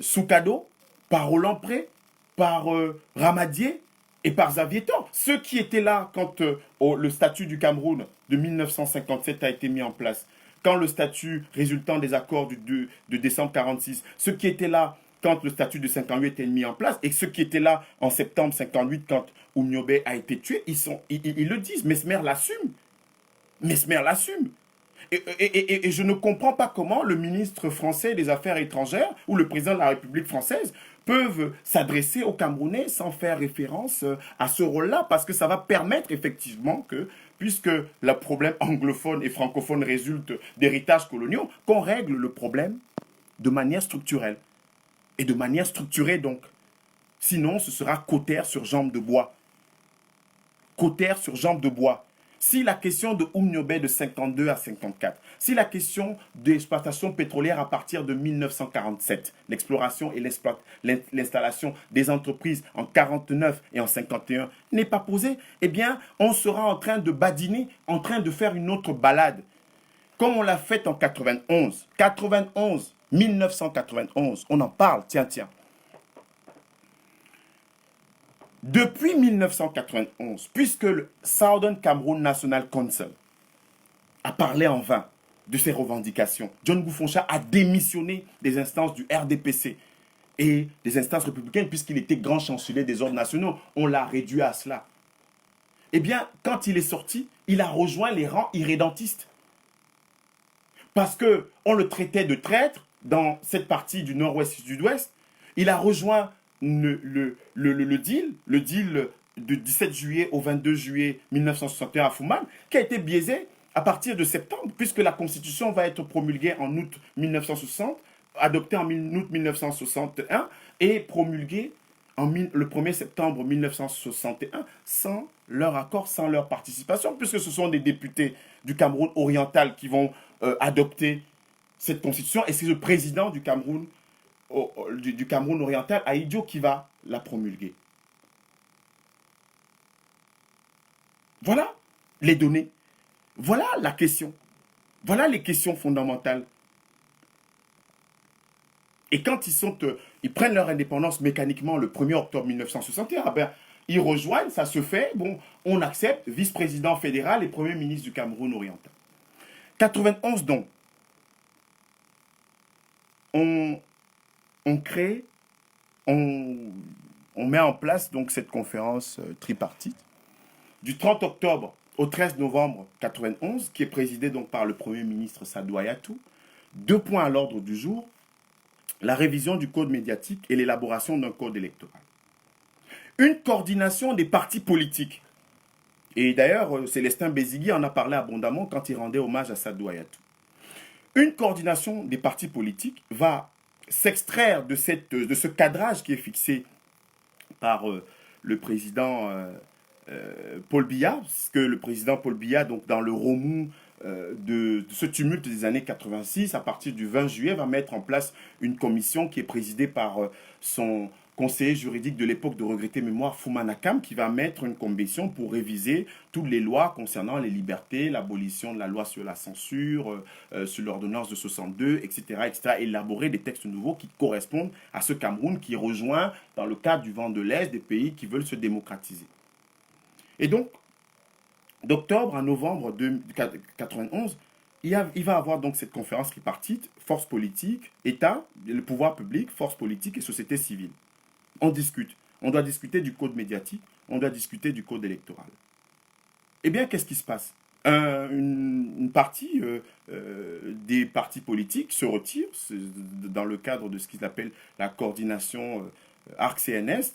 Soukado, par Roland Pré, par Ramadier et par Xavier Thor. Ceux qui étaient là quand le statut du Cameroun de 1957 a été mis en place, quand le statut résultant des accords de décembre 1946, ceux qui étaient là quand le statut de 58 a été mis en place, et ceux qui étaient là en septembre 58 quand Oumniobé a été tué, ils le disent. Mesmer l'assume. Mesmer l'assume. Et je ne comprends pas comment le ministre français des Affaires étrangères ou le président de la République française peuvent s'adresser aux Camerounais sans faire référence à ce rôle-là, parce que ça va permettre effectivement que, puisque le problème anglophone et francophone résulte d'héritages coloniaux, qu'on règle le problème de manière structurelle. Et de manière structurée donc. Sinon, ce sera cautère sur jambe de bois. Cautère sur jambe de bois. Si la question de Oumniobé de 52 à 54, si la question d'exploitation pétrolière à partir de 1947, l'exploration et l'installation des entreprises en 49 et en 51 n'est pas posée, eh bien, on sera en train de badiner, en train de faire une autre balade. Comme on l'a fait en 91. 91, 1991, on en parle, tiens. Depuis 1991, puisque le Southern Cameroon National Council a parlé en vain de ses revendications, John Goufoncha a démissionné des instances du RDPC et des instances républicaines puisqu'il était grand chancelier des ordres nationaux. On l'a réduit à cela. Eh bien, quand il est sorti, il a rejoint les rangs irrédentistes. Parce qu'on le traitait de traître dans cette partie du nord-ouest et du sud-ouest. Il a rejoint le deal du 17 juillet au 22 juillet 1961 à Fouman, qui a été biaisé à partir de septembre, puisque la Constitution va être promulguée en août 1960, adoptée en août 1961 et promulguée le 1er septembre 1961 sans leur accord, sans leur participation, puisque ce sont des députés du Cameroun oriental qui vont adopter cette constitution et c'est le président du Cameroun du Cameroun oriental, Ahidjo, qui va la promulguer. Voilà les données. Voilà la question. Voilà les questions fondamentales. Et quand ils prennent leur indépendance mécaniquement le 1er octobre 1961, ben, ils rejoignent, ça se fait, bon, on accepte, vice-président fédéral et premier ministre du Cameroun oriental. 91 donc, on crée, on met en place donc cette conférence tripartite du 30 octobre au 13 novembre 91, qui est présidée donc par le Premier ministre Sadou Ayatou. 2 points à l'ordre du jour, la révision du code médiatique et l'élaboration d'un code électoral. Une coordination des partis politiques. Et d'ailleurs, Célestin Bézigui en a parlé abondamment quand il rendait hommage à Sadou Ayatou. Une coordination des partis politiques va s'extraire de ce cadrage qui est fixé par le président Paul Biya, parce que le président Paul Biya, donc dans le remous de ce tumulte des années 86, à partir du 20 juillet, va mettre en place une commission qui est présidée par son conseiller juridique de l'époque de regrettée mémoire, Fouman Akam, qui va mettre une commission pour réviser toutes les lois concernant les libertés, l'abolition de la loi sur la censure, sur l'ordonnance de 62, etc., élaborer des textes nouveaux qui correspondent à ce Cameroun qui rejoint, dans le cadre du vent de l'Est, des pays qui veulent se démocratiser. Et donc, d'octobre à novembre 1991, il va avoir donc cette conférence tripartite, force politique, État, le pouvoir public, force politique et société civile. On discute. On doit discuter du code médiatique, on doit discuter du code électoral. Eh bien, qu'est-ce qui se passe? Une partie des partis politiques se retire dans le cadre de ce qu'ils appellent la coordination ARC-CNS.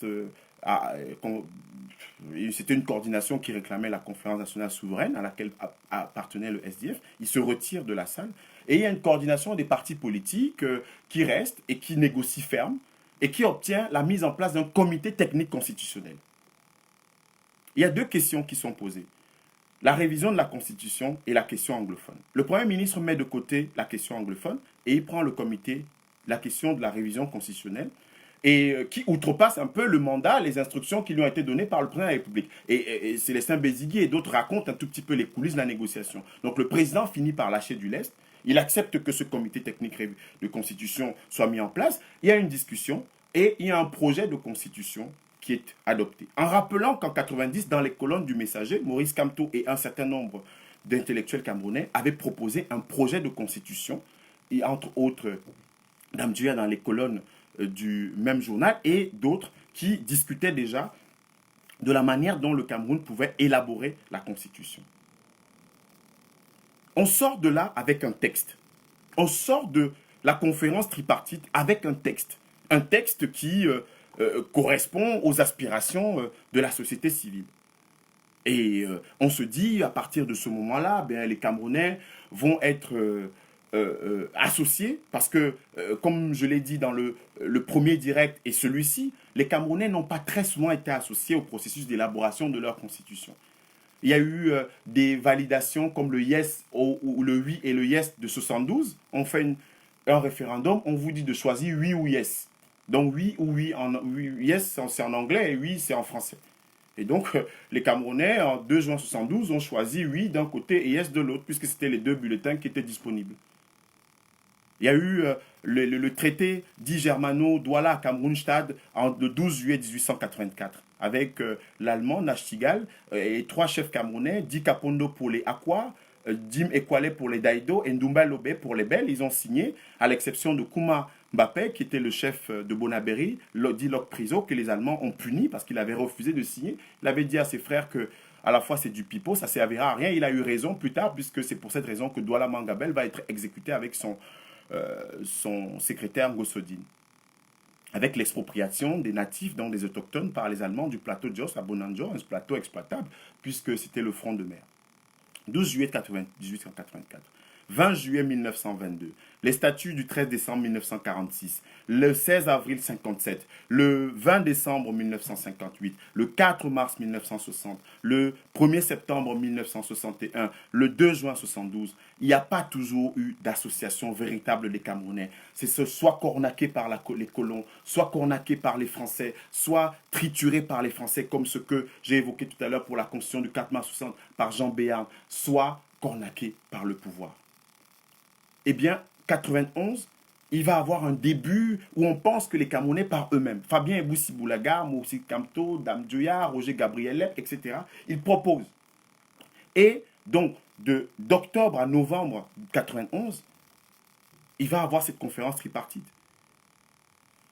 C'était une coordination qui réclamait la conférence nationale souveraine à laquelle appartenait le SDF. Ils se retirent de la salle. Et il y a une coordination des partis politiques qui reste et qui négocie ferme et qui obtient la mise en place d'un comité technique constitutionnel. Il y a 2 questions qui sont posées. La révision de la Constitution et la question anglophone. Le Premier ministre met de côté la question anglophone et il prend le comité, la question de la révision constitutionnelle, et qui outrepasse un peu le mandat, les instructions qui lui ont été données par le président de la République. Et Célestin Bézigui et d'autres racontent un tout petit peu les coulisses de la négociation. Donc le président finit par lâcher du lest. Il accepte que ce comité technique de constitution soit mis en place. Il y a une discussion et il y a un projet de constitution qui est adopté. En rappelant qu'en 90, dans les colonnes du Messager, Maurice Kamto et un certain nombre d'intellectuels camerounais avaient proposé un projet de constitution, et entre autres, Dame Duya dans les colonnes du même journal, et d'autres qui discutaient déjà de la manière dont le Cameroun pouvait élaborer la constitution. On sort de là avec un texte. On sort de la conférence tripartite avec un texte. Un texte qui correspond aux aspirations de la société civile. Et on se dit, à partir de ce moment-là, les Camerounais vont être associés, parce que, comme je l'ai dit dans le premier direct et celui-ci, les Camerounais n'ont pas très souvent été associés au processus d'élaboration de leur constitution. Il y a eu des validations comme le yes ou le oui et le yes de 72. On fait un référendum, on vous dit de choisir oui ou yes. Donc oui ou oui, oui yes c'est en anglais et oui c'est en français. Et donc les Camerounais en 2 juin 72 ont choisi oui d'un côté et yes de l'autre, puisque c'était les deux bulletins qui étaient disponibles. Il y a eu le traité dit Germano-Douala Cameroun-Stade le 12 juillet 1884 avec l'allemand Nachtigal et 3 chefs camerounais, Di Kapondo pour les Akwa, Dim Ekwale pour les Daido et Ndumba Lobe pour les Belles. Ils ont signé, à l'exception de Kouma Mbappé, qui était le chef de Bonaberi, dit Lok Priso, que les Allemands ont puni parce qu'il avait refusé de signer. Il avait dit à ses frères que à la fois c'est du pipeau, ça ne servira à rien. Il a eu raison plus tard, puisque c'est pour cette raison que Douala Mangabel va être exécuté avec son secrétaire Gossodine, avec l'expropriation des natifs, donc des autochtones, par les Allemands du plateau de Jos à Bonanjo, un plateau exploitable, puisque c'était le front de mer. 12 juillet 1884. 20 juillet 1922, les statuts du 13 décembre 1946, le 16 avril 57, le 20 décembre 1958, le 4 mars 1960, le 1er septembre 1961, le 2 juin 72, il n'y a pas toujours eu d'association véritable des Camerounais. C'est soit cornaqué par les colons, soit cornaqué par les Français, soit trituré par les Français, comme ce que j'ai évoqué tout à l'heure pour la Constitution du 4 mars 60 par Jean Béarn, soit cornaqué par le pouvoir. Eh bien, 91, il va avoir un début où on pense que les Camerounais par eux-mêmes, Fabien Eboussi Boulaga, Moussi Kamto, Dame Dioya, Roger Gabriel, etc., ils proposent. Et donc, d'octobre à novembre 91, il va avoir cette conférence tripartite.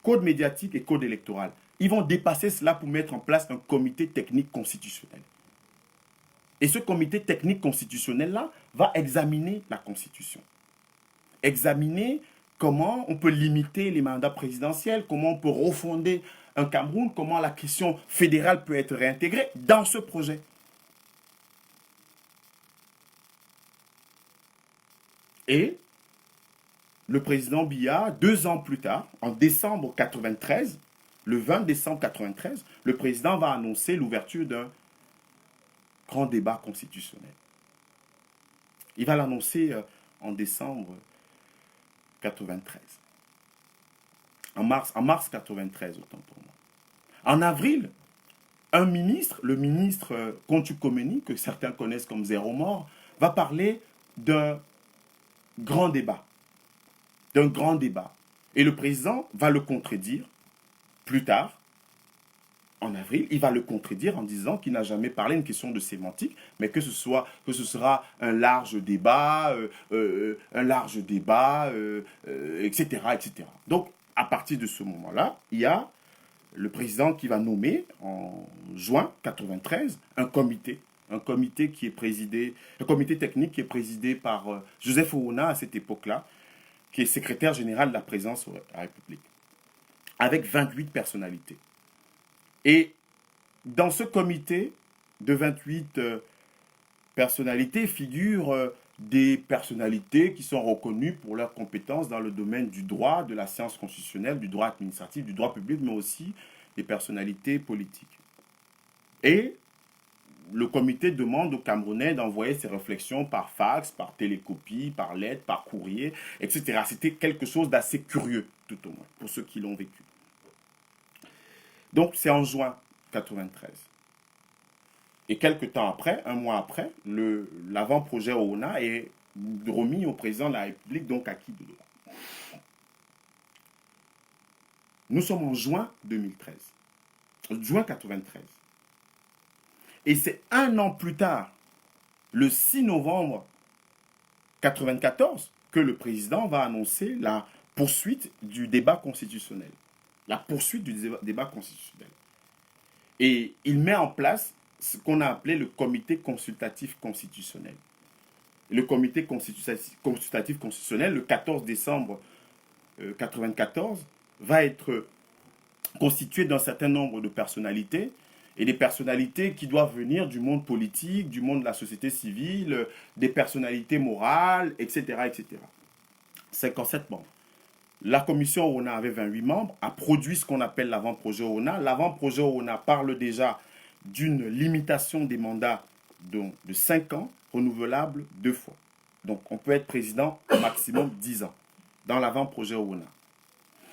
Code médiatique et code électoral. Ils vont dépasser cela pour mettre en place un comité technique constitutionnel. Et ce comité technique constitutionnel-là va examiner la Constitution. Examiner comment on peut limiter les mandats présidentiels, comment on peut refonder un Cameroun, comment la question fédérale peut être réintégrée dans ce projet. Et le président Biya, 2 ans plus tard, en décembre 93, le 20 décembre 93, le président va annoncer l'ouverture d'un grand débat constitutionnel. Il va l'annoncer en décembre 93. En mars 93, autant pour moi. En avril, un ministre, le ministre Kontu Komeni, que certains connaissent comme Zéro Mort, va parler d'un grand débat. D'un grand débat. Et le président va le contredire plus tard, en avril, il va le contredire en disant qu'il n'a jamais parlé d'une question de sémantique, mais que ce sera un large débat, etc., etc. Donc, à partir de ce moment-là, il y a le président qui va nommer en juin 93 un comité qui est présidé, un comité technique qui est présidé par Joseph Ouna à cette époque-là, qui est secrétaire général de la présidence de la République, avec 28 personnalités. Et dans ce comité de 28 personnalités figurent des personnalités qui sont reconnues pour leurs compétences dans le domaine du droit, de la science constitutionnelle, du droit administratif, du droit public, mais aussi des personnalités politiques. Et le comité demande aux Camerounais d'envoyer ses réflexions par fax, par télécopie, par lettre, par courrier, etc. C'était quelque chose d'assez curieux, tout au moins, pour ceux qui l'ont vécu. Donc, c'est en juin 93. Et quelques temps après, un mois après, l'avant-projet ONA est remis au président de la République, donc à qui de droit. Nous sommes en juin 2013. Juin 93. Et c'est un an plus tard, le 6 novembre 94, que le président va annoncer la poursuite du débat constitutionnel. La poursuite du débat constitutionnel. Et il met en place ce qu'on a appelé le comité consultatif constitutionnel. Le comité consultatif constitutionnel, le 14 décembre 1994, va être constitué d'un certain nombre de personnalités, et des personnalités qui doivent venir du monde politique, du monde de la société civile, des personnalités morales, etc., etc. 57 membres. La commission ONA avait 28 membres, a produit ce qu'on appelle l'avant-projet ONA. L'avant-projet ONA parle déjà d'une limitation des mandats de 5 ans, renouvelable 2 fois. Donc on peut être président au maximum 10 ans dans l'avant-projet ONA.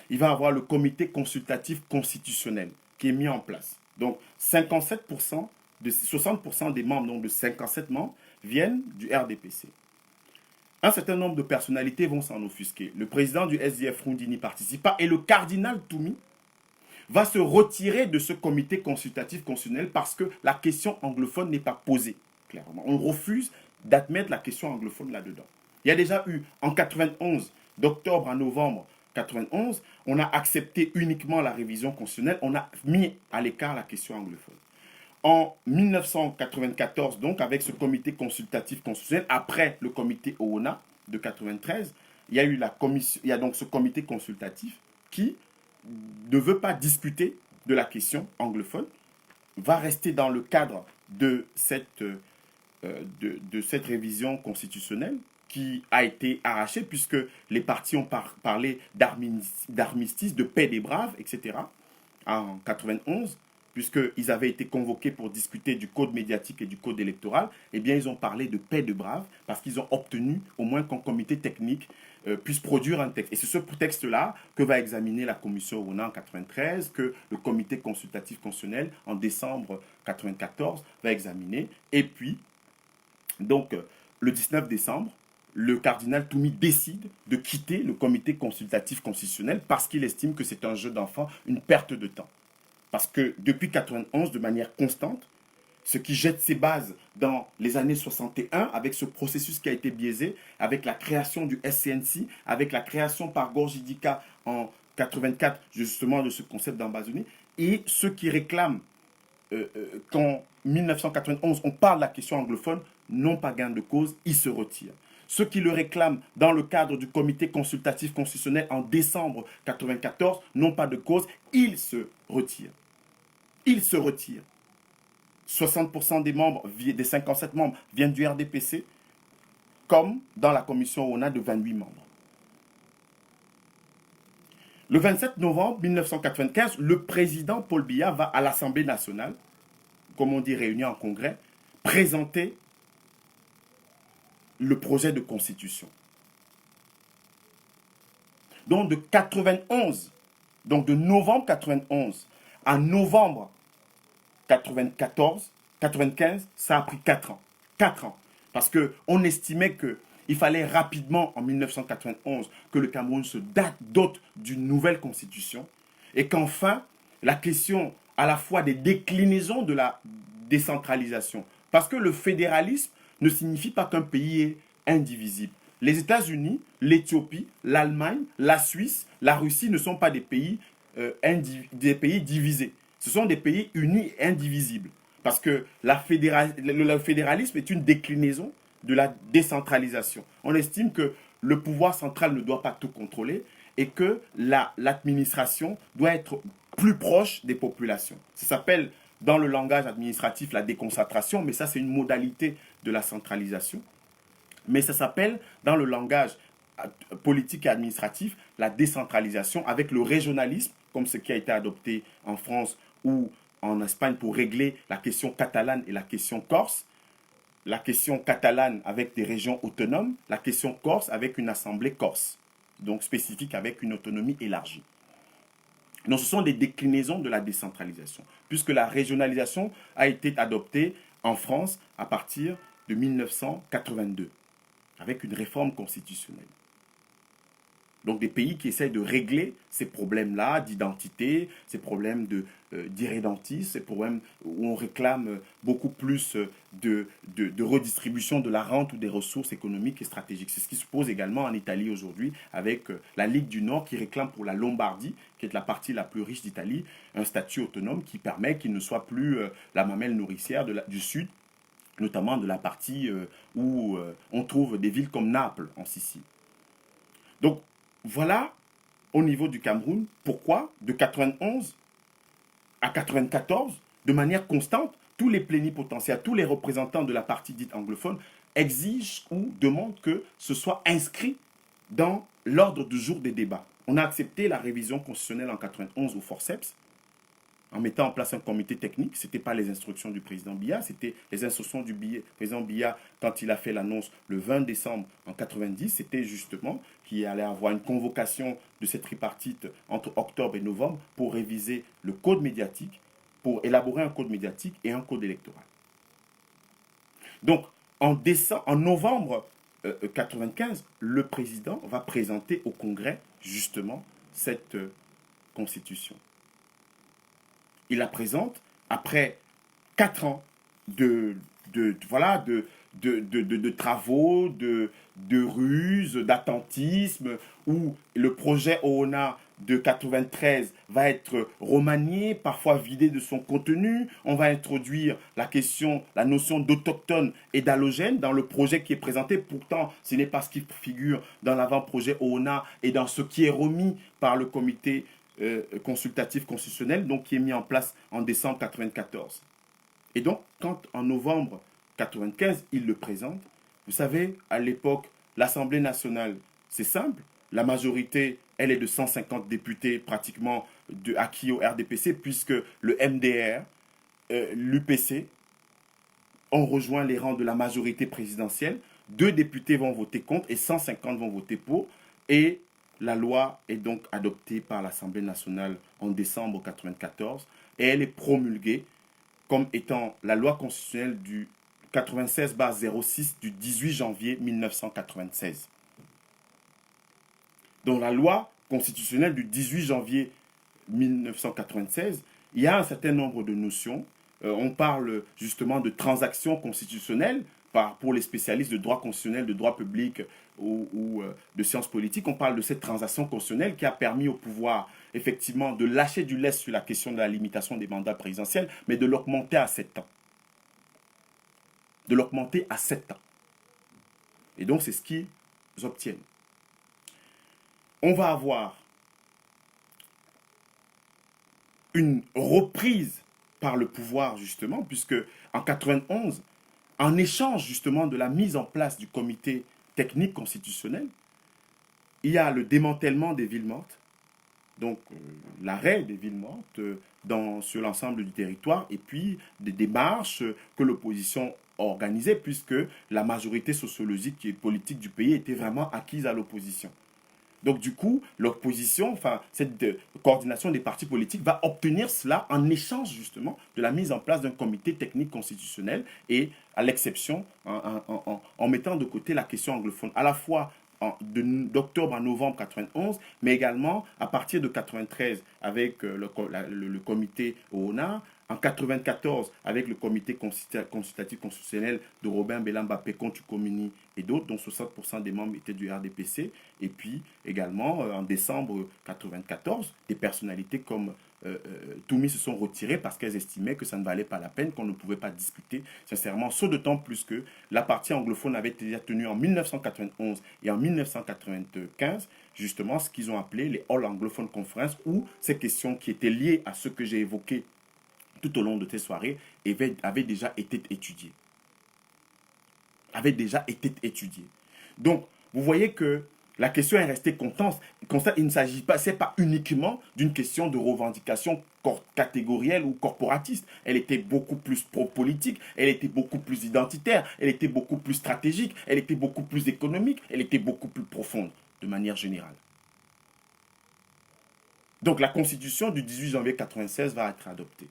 Il va y avoir le comité consultatif constitutionnel qui est mis en place. Donc 57%, 60% des membres, donc de 57 membres, viennent du RDPC. Un certain nombre de personnalités vont s'en offusquer. Le président du SDF Rundi n'y participe pas et le cardinal Toumi va se retirer de ce comité consultatif constitutionnel parce que la question anglophone n'est pas posée clairement. On refuse d'admettre la question anglophone là-dedans. Il y a déjà eu en 91, d'octobre à novembre 91, on a accepté uniquement la révision constitutionnelle, on a mis à l'écart la question anglophone. En 1994, donc, avec ce comité consultatif constitutionnel, après le comité OONA de 93, il y a donc ce comité consultatif qui ne veut pas discuter de la question anglophone, va rester dans le cadre de cette révision constitutionnelle qui a été arrachée puisque les partis ont parlé d'armistice, de paix des braves, etc. en 91. Puisqu'ils avaient été convoqués pour discuter du code médiatique et du code électoral, eh bien, ils ont parlé de paix de braves parce qu'ils ont obtenu au moins qu'un comité technique puisse produire un texte. Et c'est ce texte-là que va examiner la commission ONA en 93, que le comité consultatif constitutionnel en décembre 94 va examiner. Et puis, donc, le 19 décembre, le cardinal Toumi décide de quitter le comité consultatif constitutionnel parce qu'il estime que c'est un jeu d'enfant, une perte de temps. Parce que depuis 1991, de manière constante, ce qui jette ses bases dans les années 61, avec ce processus qui a été biaisé, avec la création du SCNC, avec la création par Gorgidika en 84, justement, de ce concept d'Ambazonie, et ceux qui réclament qu'en 1991, on parle de la question anglophone, n'ont pas gain de cause, ils se retirent. Ceux qui le réclament dans le cadre du comité consultatif constitutionnel en décembre 1994 n'ont pas de cause, ils se retirent. Ils se retirent. 60% des membres, des 57 membres, viennent du RDPC, comme dans la commission ONA de 28 membres. Le 27 novembre 1995, le président Paul Biya va à l'Assemblée nationale, comme on dit réunion en congrès, présenter le projet de constitution. Donc de 91, donc de novembre 91 à novembre 95, ça a pris 4 ans. 4 ans. Parce qu'on estimait qu'il fallait rapidement, en 1991, que le Cameroun se dote d'une nouvelle constitution et qu'enfin, la question à la fois des déclinaisons de la décentralisation, parce que le fédéralisme ne signifie pas qu'un pays est indivisible. Les États-Unis, l'Éthiopie, l'Allemagne, la Suisse, la Russie ne sont pas des pays divisés. Ce sont des pays unis et indivisibles. Parce que le fédéralisme est une déclinaison de la décentralisation. On estime que le pouvoir central ne doit pas tout contrôler et que l'administration doit être plus proche des populations. Ça s'appelle dans le langage administratif la déconcentration, mais ça c'est une modalité de la centralisation. Mais ça s'appelle dans le langage politique et administratif la décentralisation avec le régionalisme, comme ce qui a été adopté en France ou en Espagne pour régler la question catalane et la question corse. La question catalane avec des régions autonomes, la question corse avec une assemblée corse, donc spécifique avec une autonomie élargie. Donc ce sont des déclinaisons de la décentralisation, puisque la régionalisation a été adoptée en France à partir de 1982, avec une réforme constitutionnelle. Donc des pays qui essaient de régler ces problèmes-là d'identité, ces problèmes d'irrédentisme, ces problèmes où on réclame beaucoup plus de redistribution de la rente ou des ressources économiques et stratégiques. C'est ce qui se pose également en Italie aujourd'hui avec la Ligue du Nord qui réclame pour la Lombardie, qui est la partie la plus riche d'Italie, un statut autonome qui permet qu'il ne soit plus la mamelle nourricière du Sud, notamment de la partie où on trouve des villes comme Naples en Sicile. Donc, voilà, au niveau du Cameroun, pourquoi, de 91 à 94, de manière constante, tous les plénipotentiaires, tous les représentants de la partie dite anglophone exigent ou demandent que ce soit inscrit dans l'ordre du jour des débats. On a accepté la révision constitutionnelle en 91 au forceps, en mettant en place un comité technique. Ce n'était pas les instructions du président Biya, c'était les instructions du président Biya quand il a fait l'annonce le 20 décembre en 90. C'était justement qu'il allait avoir une convocation de cette tripartite entre octobre et novembre pour réviser le code médiatique, pour élaborer un code médiatique et un code électoral. Donc, en novembre 95, le président va présenter au Congrès justement cette constitution. Il la présente après 4 ans voilà, de travaux, de ruses, d'attentisme, où le projet OONA de 93 va être remanié, parfois vidé de son contenu. On va introduire la notion d'autochtone et d'allogène dans le projet qui est présenté. Pourtant, ce n'est pas ce qui figure dans l'avant-projet OONA et dans ce qui est remis par le comité consultatif constitutionnel, donc qui est mis en place en décembre 94. Et donc, quand en novembre 95, il le présente, vous savez, à l'époque, l'Assemblée nationale, c'est simple, la majorité, elle est de 150 députés pratiquement acquis au RDPC, puisque le MDR, l'UPC, ont rejoint les rangs de la majorité présidentielle. 2 députés vont voter contre et 150 vont voter pour. Et la loi est donc adoptée par l'Assemblée nationale en décembre 94 et elle est promulguée comme étant la loi constitutionnelle du 96/06 du 18 janvier 1996. Dans la loi constitutionnelle du 18 janvier 1996, il y a un certain nombre de notions. On parle justement de transactions constitutionnelles pour les spécialistes de droit constitutionnel, de droit public ou de sciences politiques. On parle de cette transaction constitutionnelle qui a permis au pouvoir effectivement de lâcher du lest sur la question de la limitation des mandats présidentiels, mais de l'augmenter à 7 ans. De l'augmenter à 7 ans. Et donc c'est ce qu'ils obtiennent. On va avoir une reprise par le pouvoir, justement, puisque en 91, en échange, justement, de la mise en place du comité technique constitutionnel, il y a le démantèlement des villes mortes, donc l'arrêt des villes mortes sur l'ensemble du territoire, et puis des démarches que l'opposition organisait, puisque la majorité sociologique et politique du pays était vraiment acquise à l'opposition. Donc du coup, l'opposition, enfin cette coordination des partis politiques va obtenir cela en échange justement de la mise en place d'un comité technique constitutionnel et à l'exception, en mettant de côté la question anglophone, à la fois d'octobre à novembre 91, mais également à partir de 93 avec le comité OONA, en 94 avec le comité consultatif constitutionnel de Robin Belamba Pécon Tukomini et d'autres, dont 60% des membres étaient du RDPC, et puis également en décembre 94, des personnalités comme Toumi se sont retirées parce qu'elles estimaient que ça ne valait pas la peine, qu'on ne pouvait pas discuter sincèrement, sauf d'autant plus que la partie anglophone avait déjà tenu en 1991 et en 1995, justement ce qu'ils ont appelé les All Anglophone Conference, où ces questions qui étaient liées à ce que j'ai évoqué tout au long de ces soirées avaient déjà été étudiées. Donc, vous voyez que la question est restée constante. Il ne s'agit pas, c'est pas uniquement d'une question de revendication catégorielle ou corporatiste. Elle était beaucoup plus pro-politique, elle était beaucoup plus identitaire, elle était beaucoup plus stratégique, elle était beaucoup plus économique, elle était beaucoup plus profonde, de manière générale. Donc la constitution du 18 janvier 1996 va être adoptée.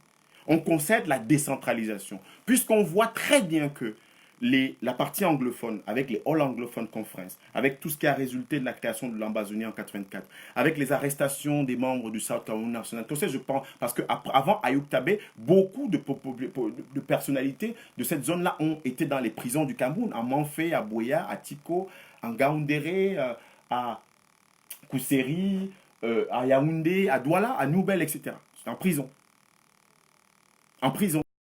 On concède la décentralisation, puisqu'on voit très bien que la partie anglophone, avec les All Anglophone Conference, avec tout ce qui a résulté de la création de l'Ambazonie en 84, avec les arrestations des membres du South Cameroun National, tout ça, je pense, parce qu'avant Ayoub Tabé, beaucoup de personnalités de cette zone-là ont été dans les prisons du Cameroun, à Manfé, à Boya, à Tiko, à Ngaoundéré, à Kousséri, à Yaoundé, à Douala, à Noubel, etc. C'est en prison. En prison.